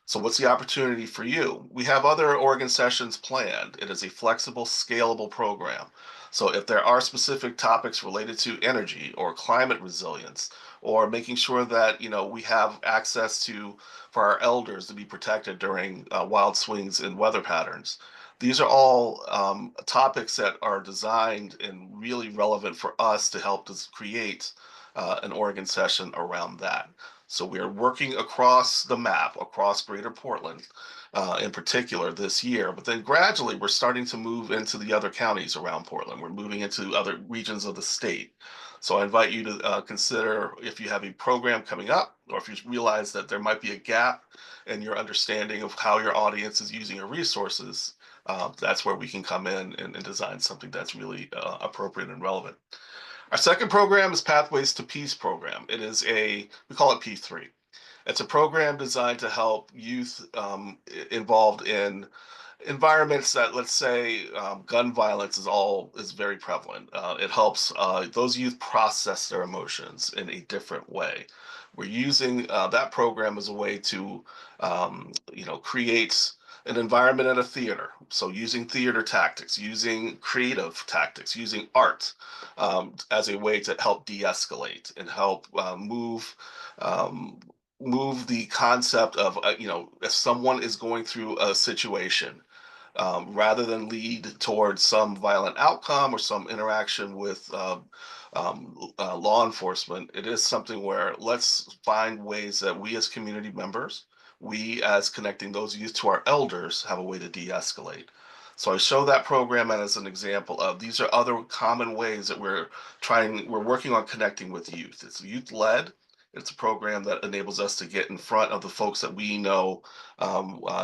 So what's the opportunity for you? We have other Oregon sessions planned. It is a flexible, scalable program. So if there are specific topics related to energy or climate resilience, or making sure that we have access to for our elders to be protected during wild swings in weather patterns, these are all topics that are designed and really relevant for us to help us create an Oregon session around that. So we are working across the map, across Greater Portland in particular this year, but then gradually we're starting to move into the other counties around Portland. We're moving into other regions of the state. So I invite you to consider, if you have a program coming up, or if you realize that there might be a gap in your understanding of how your audience is using your resources, that's where we can come in and design something that's really appropriate and relevant. Our second program is Pathways to Peace program. It is we call it P3. It's a program designed to help youth involved in environments that, let's say, gun violence is very prevalent. It helps those youth process their emotions in a different way. We're using that program as a way to, create an environment at a theater. So using theater tactics, using creative tactics, using art as a way to help de-escalate and help um, move the concept of, if someone is going through a situation, rather than lead towards some violent outcome or some interaction with law enforcement, it is something where let's find ways that we as community members, we as connecting those youth to our elders, have a way to de-escalate. So I show that program as an example of these are other common ways that we're working on connecting with youth. It's youth-led. It's a program that enables us to get in front of the folks that we know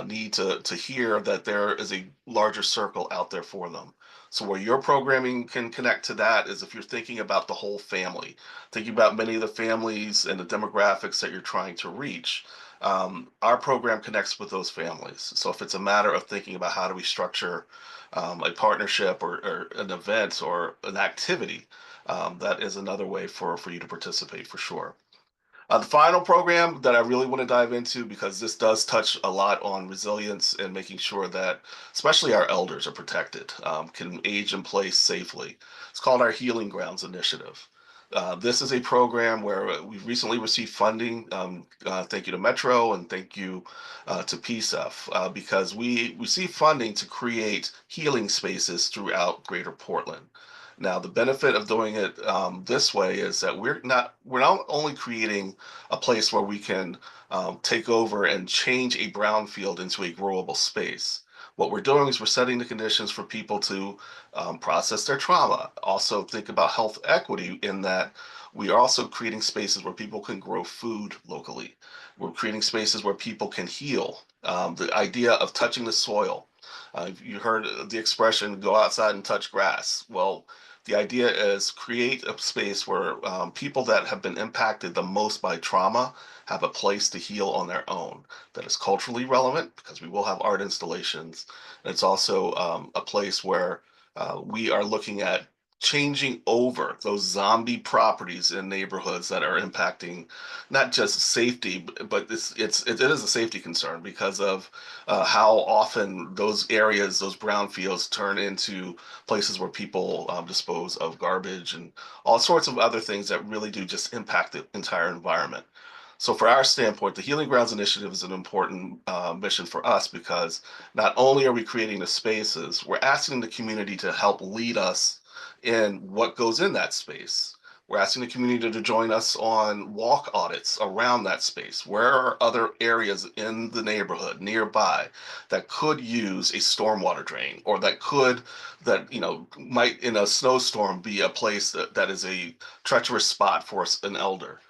need to hear that there is a larger circle out there for them. So where your programming can connect to that is if you're thinking about the whole family, thinking about many of the families and the demographics that you're trying to reach. Our program connects with those families. So if it's a matter of thinking about how do we structure a partnership or an event or an activity, that is another way for you to participate for sure. The final program that I really want to dive into, because this does touch a lot on resilience and making sure that especially our elders are protected, can age in place safely. It's called our Healing Grounds Initiative. This is a program where we've recently received funding. Thank you to Metro and thank you to PSEF, because we receive funding to create healing spaces throughout Greater Portland. Now, the benefit of doing it this way is that we're not only creating a place where we can take over and change a brownfield into a growable space. What we're doing is we're setting the conditions for people to process their trauma. Also, think about health equity in that we are also creating spaces where people can grow food locally. We're creating spaces where people can heal. The idea of touching the soil. You heard the expression, go outside and touch grass. Well, the idea is create a space where people that have been impacted the most by trauma have a place to heal on their own that is culturally relevant because we will have art installations. And it's also a place where we are looking at changing over those zombie properties in neighborhoods that are impacting not just safety, but it is a safety concern because of how often those areas, those brownfields, turn into places where people dispose of garbage and all sorts of other things that really do just impact the entire environment. So, for our standpoint, the Healing Grounds Initiative is an important mission for us because not only are we creating the spaces, we're asking the community to help lead us in what goes in that space. We're asking the community to join us on walk audits around that space. Where are other areas in the neighborhood nearby that could use a stormwater drain or that might in a snowstorm be a place that is a treacherous spot for an elder?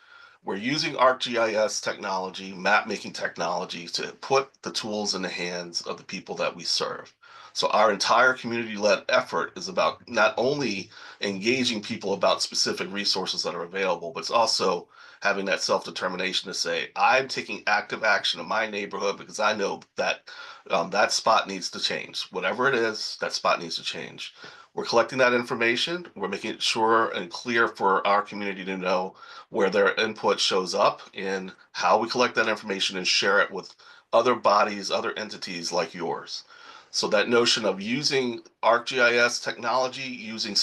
We're using ArcGIS technology, map making technology to put the tools in the hands of the people that we serve. So our entire community-led effort is about not only engaging people about specific resources that are available, but it's also having that self-determination to say, I'm taking active action in my neighborhood because I know that that spot needs to change. Whatever it is, that spot needs to change. We're collecting that information. We're making it sure and clear for our community to know where their input shows up in how we collect that information and share it with other bodies, other entities like yours. So that notion of using ArcGIS technology, using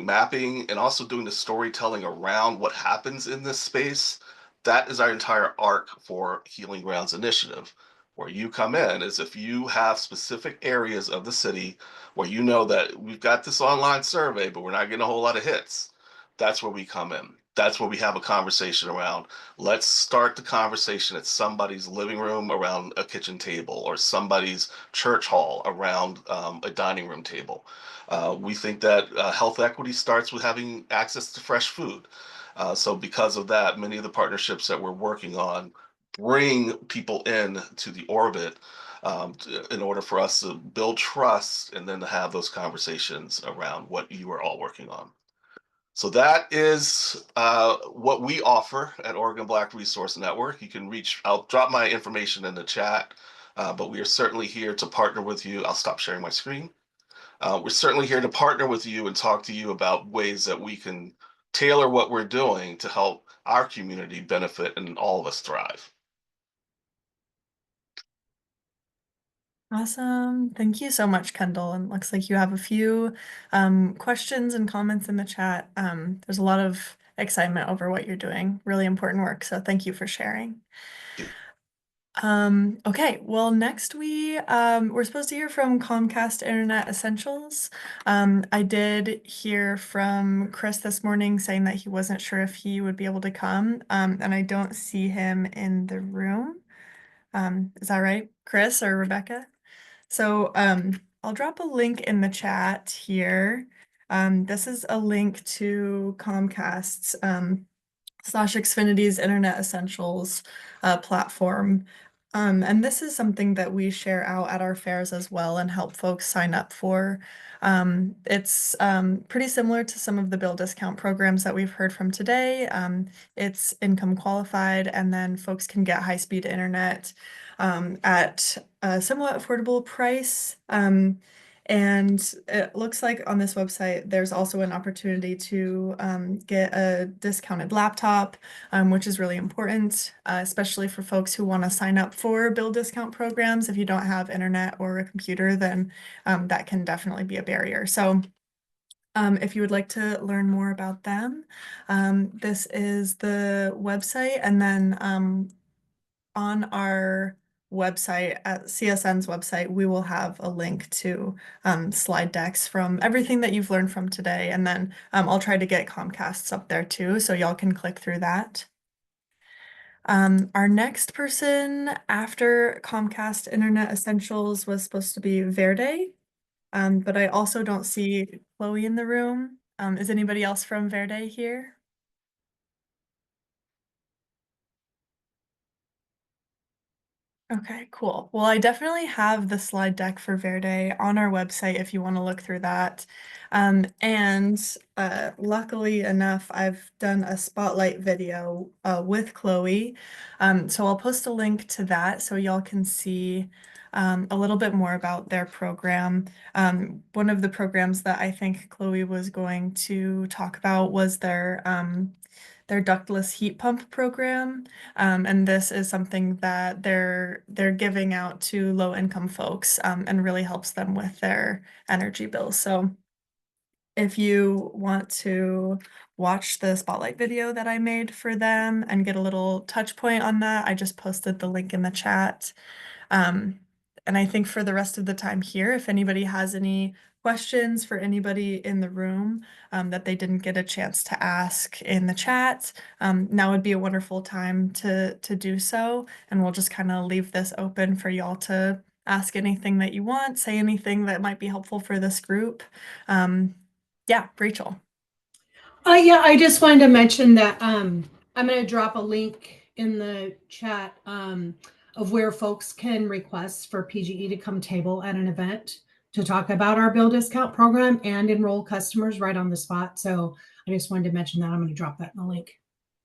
mapping, and also doing the storytelling around what happens in this space, that is our entire arc for Healing Grounds Initiative. Where you come in is if you have specific areas of the city where you know that we've got this online survey, but we're not getting a whole lot of hits. That's where we come in. That's where we have a conversation around. Let's start the conversation at somebody's living room around a kitchen table or somebody's church hall around a dining room table. We think that health equity starts with having access to fresh food. So because of that, many of the partnerships that we're working on bring people in to the orbit in order for us to build trust and then to have those conversations around what you are all working on. So that is what we offer at Oregon Black Resource Network. I'll drop my information in the chat, but we are certainly here to partner with you. I'll stop sharing my screen. We're certainly here to partner with you and talk to you about ways that we can tailor what we're doing to help our community benefit and all of us thrive. Awesome. Thank you so much, Kendall. And looks like you have a few questions and comments in the chat. There's a lot of excitement over what you're doing. Really important work. So thank you for sharing. Okay, well, next we're supposed to hear from Comcast Internet Essentials. I did hear from Chris this morning saying that he wasn't sure if he would be able to come, and I don't see him in the room. Is that right, Chris or Rebecca? So I'll drop a link in the chat here. This is a link to Comcast's /Xfinity's Internet Essentials platform. And this is something that we share out at our fairs as well and help folks sign up for. It's pretty similar to some of the bill discount programs that we've heard from today. It's income qualified, and then folks can get high-speed internet at a somewhat affordable price. And it looks like on this website, there's also an opportunity to get a discounted laptop, which is really important, especially for folks who want to sign up for bill discount programs. If you don't have internet or a computer, then that can definitely be a barrier. So if you would like to learn more about them, this is the website. And then on our website, at CSN's website, we will have a link to slide decks from everything that you've learned from today. And then I'll try to get Comcast's up there too, so y'all can click through that. Our next person after Comcast Internet Essentials was supposed to be Verde, but I also don't see Chloe in the room. Is anybody else from Verde here? Okay, cool. Well, I definitely have the slide deck for Verde on our website if you want to look through that. And luckily enough, I've done a spotlight video with Chloe. So I'll post a link to that so y'all can see a little bit more about their program. One of the programs that I think Chloe was going to talk about was their ductless heat pump program. And this is something that they're giving out to low income folks and really helps them with their energy bills. So if you want to watch the spotlight video that I made for them and get a little touch point on that, I just posted the link in the chat. Um, and I think for the rest of the time here, if anybody has any questions for anybody in the room that they didn't get a chance to ask in the chat, now would be a wonderful time to do so. And we'll just kind of leave this open for y'all to ask anything that you want, say anything that might be helpful for this group. Yeah, Rachel. Yeah, I just wanted to mention that I'm going to drop a link in the chat of where folks can request for PGE to come table at an event to talk about our bill discount program and enroll customers right on the spot. So I just wanted to mention that. I'm going to drop that in the link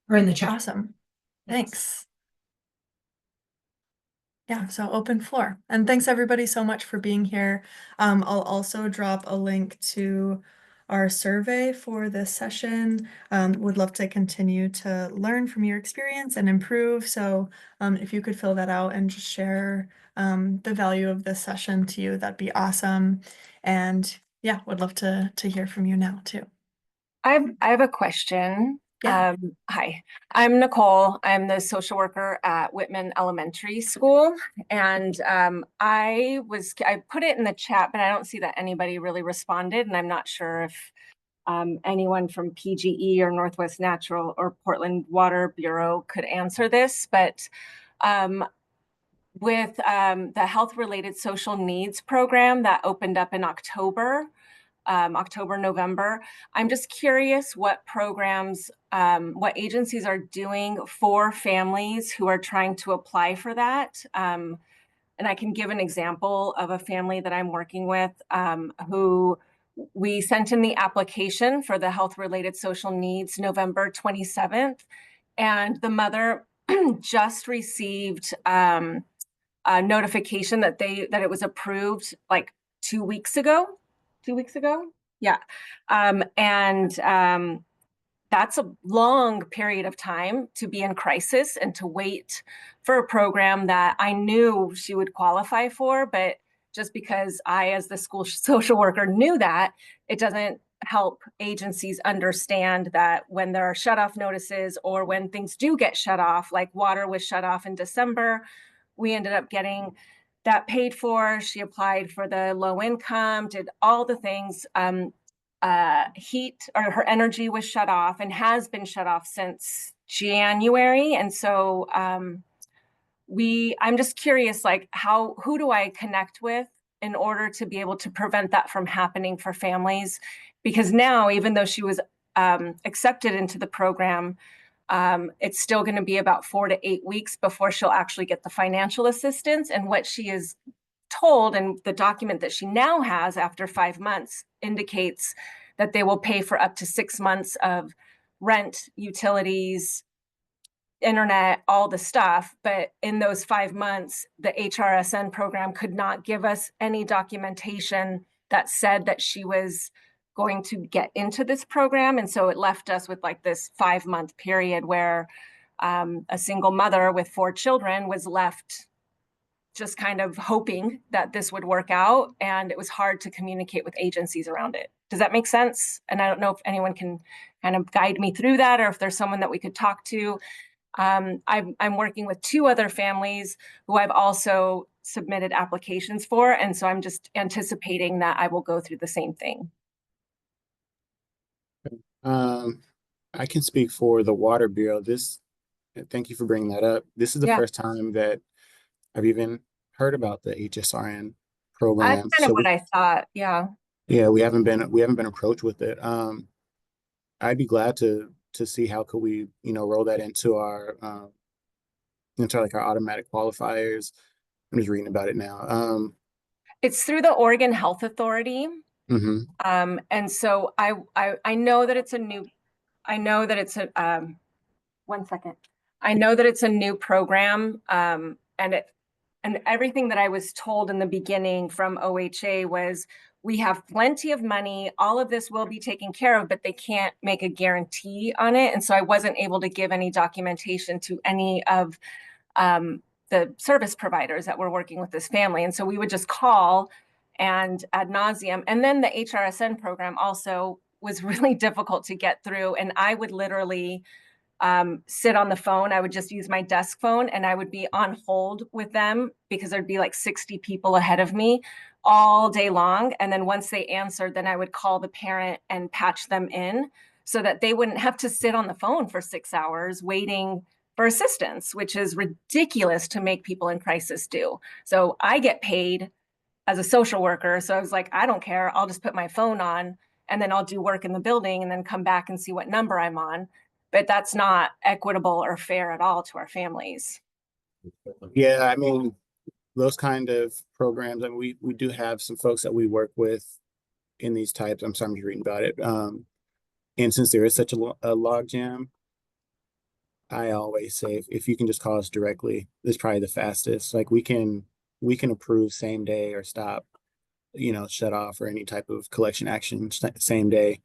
or in the chat. Awesome. Thanks. Yeah, so open floor. And thanks everybody so much for being here. I'll also drop a link to our survey for this session. Would love to continue to learn from your experience and improve. So if you could fill that out and just share the value of this session to you, that'd be awesome. And yeah, would love to hear from you now too. I have a question. Yeah. Hi, I'm Nicole. I'm the social worker at Whitman Elementary School. And I put it in the chat, but I don't see that anybody really responded. And I'm not sure if anyone from PGE or Northwest Natural or Portland Water Bureau could answer this. But with the health-related social needs program that opened up in October, November. I'm just curious what programs, what agencies are doing for families who are trying to apply for that. And I can give an example of a family that I'm working with who we sent in the application for the health-related social needs November 27th. And the mother just received a notification that it was approved like 2 weeks ago. 2 weeks ago? Yeah. That's a long period of time to be in crisis and to wait for a program that I knew she would qualify for, but just because I, as the school social worker, knew that, it doesn't help agencies understand that when there are shutoff notices or when things do get shut off, like water was shut off in December, we ended up getting that paid for. She applied for the low income, did all the things. Heat or her energy was shut off and has been shut off since January. And so I'm just curious, like who do I connect with in order to be able to prevent that from happening for families? Because now, even though she was accepted into the program, it's still going to be about 4 to 8 weeks before she'll actually get the financial assistance. And what she is told, and the document that she now has after 5 months indicates that they will pay for up to 6 months of rent, utilities, internet, all the stuff. But in those 5 months, the HRSN program could not give us any documentation that said that she was going to get into this program. And so it left us with like this 5-month period where a single mother with 4 children was left just kind of hoping that this would work out. And it was hard to communicate with agencies around it. Does that make sense? And I don't know if anyone can kind of guide me through that, or if there's someone that we could talk to. I'm working with 2 other families who I've also submitted applications for. And so I'm just anticipating that I will go through the same thing. I can speak for the Water Bureau. This Thank you for bringing that up. This is the first time that I've even heard about the HSRN program. That's kind of what I thought. Yeah. Yeah, we haven't been approached with it. I'd be glad to see how could we, roll that into our like our automatic qualifiers. I'm just reading about it now. It's through the Oregon Health Authority. Mhm. And so I know that it's a one second. I know that it's a new program. And everything that I was told in the beginning from OHA was, we have plenty of money. All of this will be taken care of, but they can't make a guarantee on it. And so I wasn't able to give any documentation to any of the service providers that were working with this family. And so we would just call and ad nauseum. And then the HRSN program also was really difficult to get through. And I would literally sit on the phone. I would just use my desk phone and I would be on hold with them because there'd be like 60 people ahead of me all day long. And then once they answered, then I would call the parent and patch them in so that they wouldn't have to sit on the phone for 6 hours waiting for assistance, which is ridiculous to make people in crisis do. So I get paid as a social worker. So I was like, I don't care. I'll just put my phone on and then I'll do work in the building and then come back and see what number I'm on. But that's not equitable or fair at all to our families. Yeah, I mean, those kind of programs, I mean, we do have some folks that we work with in these types. I'm sorry, I'm reading about it. And since there is such a log jam, I always say if you can just call us directly, it's probably the fastest. Like we can approve same day or stop, shut off or any type of collection action same day.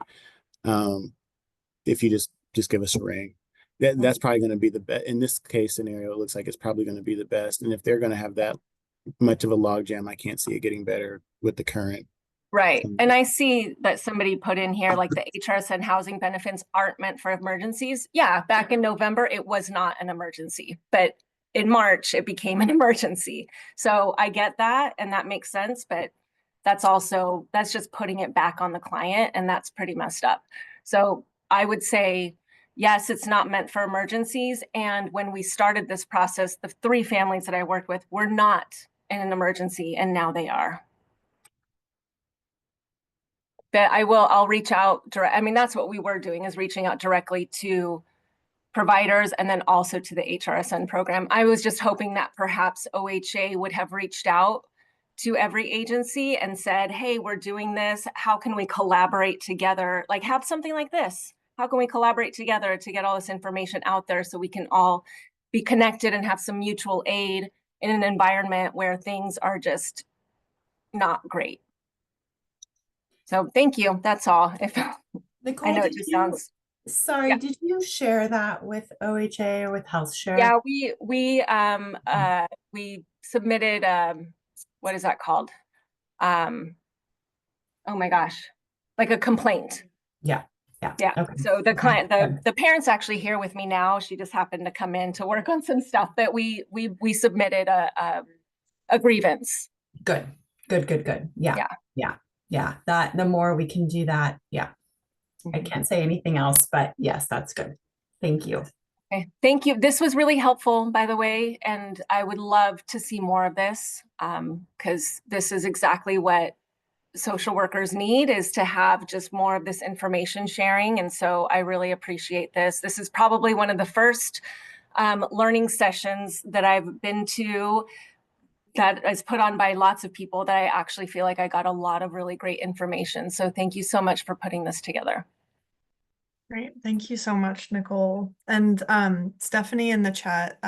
If you just give us a ring. That's probably going to be the best in this case scenario. It looks like it's probably going to be the best. And if they're going to have that much of a log jam, I can't see it getting better with the current. Right. And I see that somebody put in here, like the HRSN housing benefits aren't meant for emergencies. Yeah, back in November, it was not an emergency, but in March, it became an emergency. So I get that, and that makes sense, but that's just putting it back on the client, and that's pretty messed up. So I would say, yes, it's not meant for emergencies. And when we started this process, the 3 families that I worked with were not in an emergency, and now they are. But I'll reach out direct. I mean, that's what we were doing, is reaching out directly to providers and then also to the HRSN program. I was just hoping that perhaps OHA would have reached out to every agency and said, hey, we're doing this. How can we collaborate together? Like, have something like this. How can we collaborate together to get all this information out there so we can all be connected and have some mutual aid in an environment where things are just not great? So thank you. That's all. Nicole, I know it just sounds. Sorry, Yeah. did you share that with OHA or with Health Share? Yeah, we submitted what is that called? Oh my gosh, like a complaint. Yeah. Okay. So the client, the parent's actually here with me now. She just happened to come in to work on some stuff, but we submitted a grievance. Good. Yeah. That the more we can do that. Yeah. I can't say anything else, but yes, that's good. Thank you. Okay. Thank you. This was really helpful, by the way, and I would love to see more of this because this is exactly what social workers need, is to have just more of this information sharing. And so I really appreciate this. This is probably one of the first learning sessions that I've been to that is put on by lots of people that I actually feel like I got a lot of really great information. So thank you so much for putting this together. Great. Thank you so much, Nicole. And Stephanie in the chat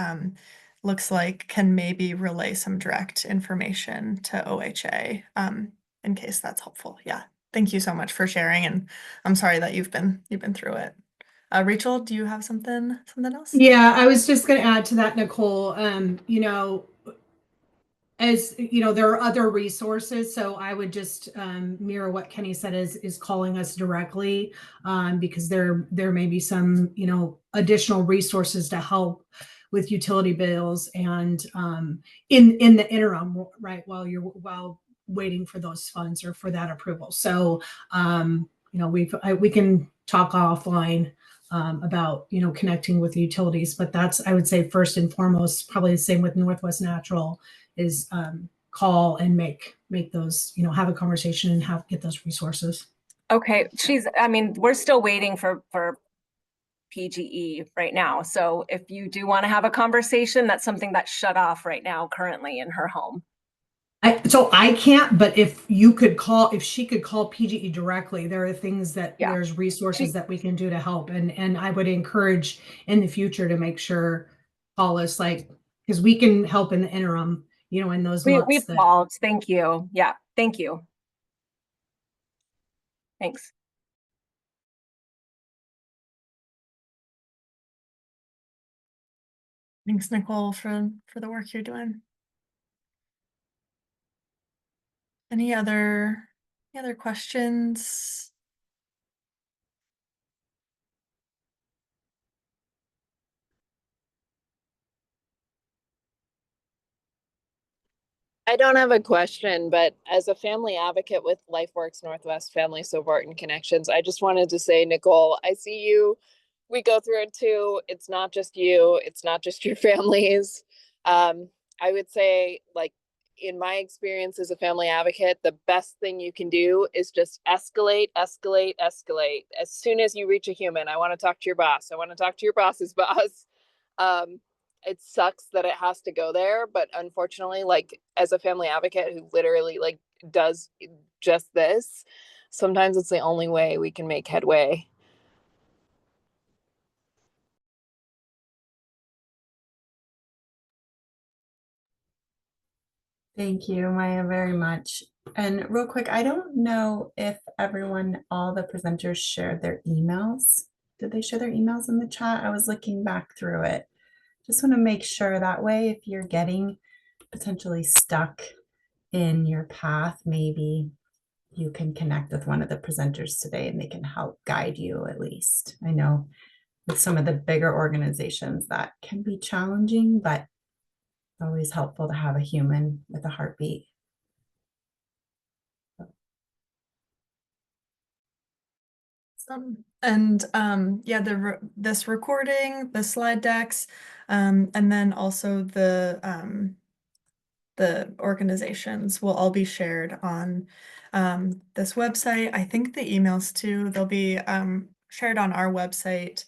looks like can maybe relay some direct information to OHA in case that's helpful. Yeah. Thank you so much for sharing. And I'm sorry that you've been through it. Rachel, do you have something else? Yeah, I was just going to add to that, Nicole. As you know, there are other resources, so I would just mirror what Kenny said, is calling us directly, because there may be some additional resources to help with utility bills and in the interim, right, while waiting for those funds or for that approval. So we can talk offline about, connecting with utilities. But that's, I would say, first and foremost, probably the same with Northwest Natural, is call and make those, have a conversation and get those resources. Okay, we're still waiting for PGE right now. So if you do want to have a conversation, that's something that's shut off right now currently in her home. So I can't, but if she could call PGE directly, there are things that there's resources that we can do to help. And I would encourage in the future to make sure call us, because we can help in the interim, in those months. We've called. Thank you. Yeah. Thank you. Thanks. Thanks, Nicole, for the work you're doing. Any other questions? I don't have a question, but as a family advocate with LifeWorks Northwest Family Support and Connections, I just wanted to say, Nicole, I see you. We go through it too. It's not just you. It's not just your families. I would say, like, in my experience as a family advocate, the best thing you can do is just escalate, escalate, escalate. As soon as you reach a human, I want to talk to your boss. I want to talk to your boss's boss. It sucks that it has to go there, but unfortunately, like, as a family advocate who literally like does just this, sometimes it's the only way we can make headway. Thank you, Maya, very much. And real quick, I don't know if all the presenters shared their emails. Did they share their emails in the chat? I was looking back through it. Just want to make sure that way, if you're getting potentially stuck in your path, maybe you can connect with one of the presenters today and they can help guide you at least. I know with some of the bigger organizations that can be challenging, but it's always helpful to have a human with a heartbeat. And this recording, the slide decks, and then also the organizations will all be shared on this website. I think the emails too, they'll be shared on our website.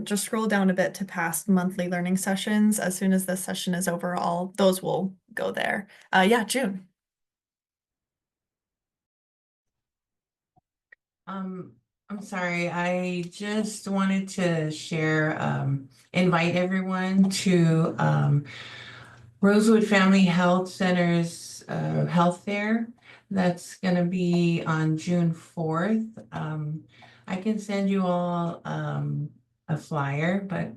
Just scroll down a bit to past monthly learning sessions. As soon as this session is over, those will go there. June. I'm sorry, I just wanted to share, invite everyone to Rosewood Family Health Center's health fair. That's going to be on June 4th. I can send you all a flyer, but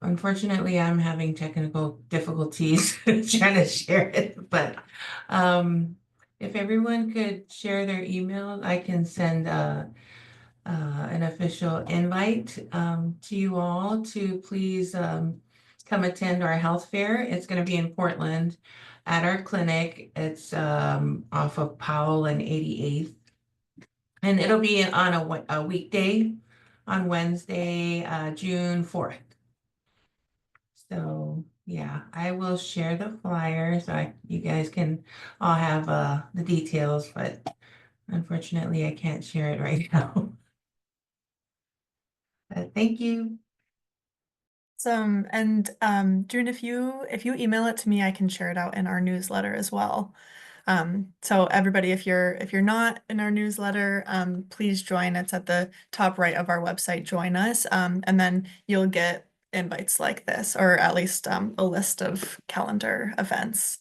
unfortunately, I'm having technical difficulties trying to share it. But if everyone could share their email, I can send an official invite to you all to please come attend our health fair. It's going to be in Portland at our clinic. It's off of Powell and 88th. And it'll be on a weekday on Wednesday, June 4th. So yeah, I will share the flyer so you guys can all have the details, but unfortunately I can't share it right now. But thank you. And June, if you email it to me, I can share it out in our newsletter as well. So everybody, if you're not in our newsletter, please join. It's at the top right of our website. Join us, and then you'll get invites like this, or at least a list of calendar events.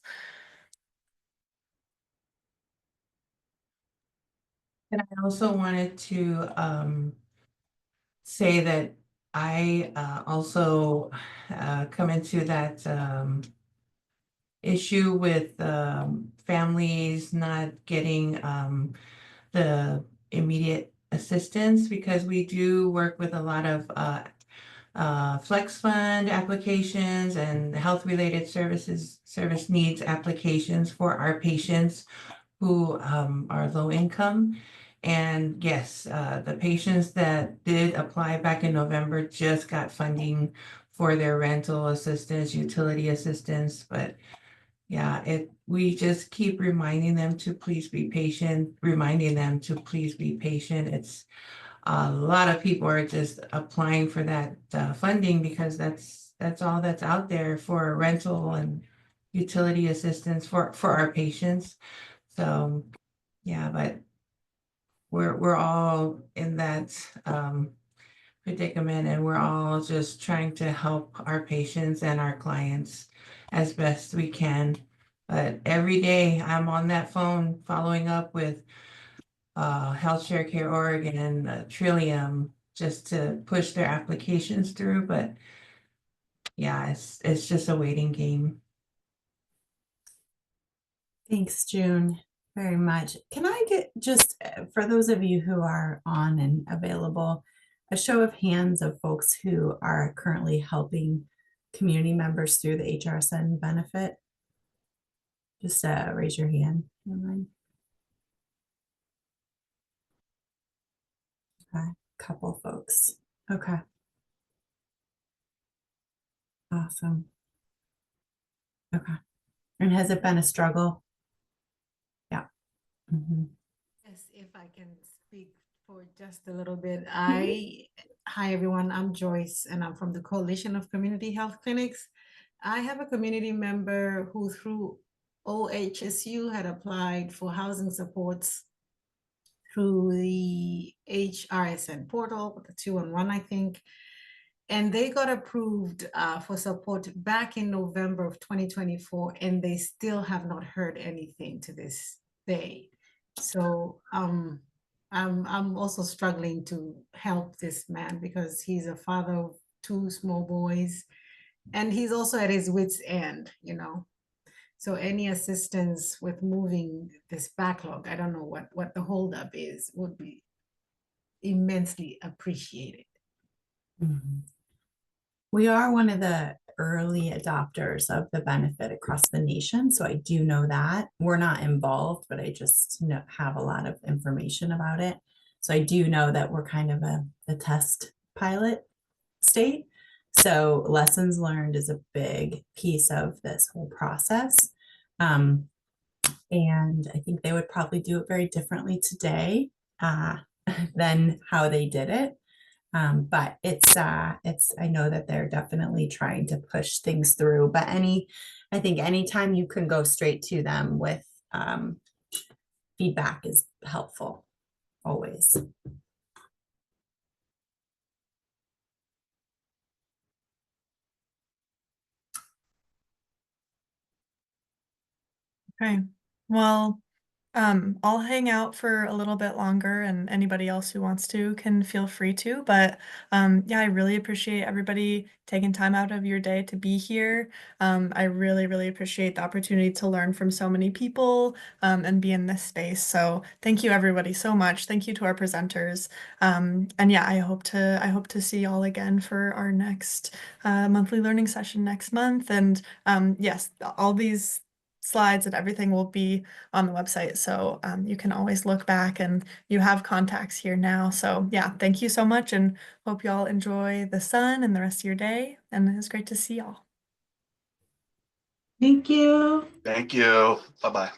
And I also wanted to say that I also come into that issue with families not getting the immediate assistance, because we do work with a lot of flex fund applications and health related service needs applications for our patients who are low income. And yes, the patients that did apply back in November just got funding for their rental assistance, utility assistance, but yeah, we just keep reminding them to please be patient, reminding them to please be patient. It's a lot of people are just applying for that funding because that's all that's out there for rental and utility assistance for our patients. So yeah, but we're all in that predicament, and we're all just trying to help our patients and our clients as best we can. But every day I'm on that phone following up with Health Share Care Oregon, Trillium, just to push their applications through. But yeah, it's just a waiting game. Thanks, June, very much. Can I get just, for those of you who are on and available, a show of hands of folks who are currently helping community members through the HRSN benefit? Just raise your hand. Okay, couple folks. Okay. Awesome. Okay. And has it been a struggle? Yeah. Mm-hmm. Yes, if I can speak for just a little bit. Hi everyone, I'm Joyce and I'm from the Coalition of Community Health Clinics. I have a community member who through OHSU had applied for housing supports through the HRSN portal, the 2-on-1, I think. And they got approved for support back in November of 2024, and they still have not heard anything to this day. So I'm also struggling to help this man because he's a father of 2 small boys, and he's also at his wit's end, you know. So any assistance with moving this backlog, I don't know what the holdup is, would be immensely appreciated. Mm-hmm. We are one of the early adopters of the benefit across the nation. So I do know that. We're not involved, but I just have a lot of information about it. So I do know that we're kind of a test pilot state. So lessons learned is a big piece of this whole process. And I think they would probably do it very differently today than how they did it. But it's I know that they're definitely trying to push things through. But I think anytime you can go straight to them with feedback is helpful, always. Okay, well, I'll hang out for a little bit longer, and anybody else who wants to can feel free to. But yeah, I really appreciate everybody taking time out of your day to be here. I really, really appreciate the opportunity to learn from so many people and be in this space. So thank you everybody so much. Thank you to our presenters. And yeah, I hope to see y'all again for our next monthly learning session next month. And yes, all these slides and everything will be on the website. So you can always look back, and you have contacts here now. So yeah, thank you so much, and hope y'all enjoy the sun and the rest of your day. And it was great to see y'all. Thank you. Thank you. Bye-bye.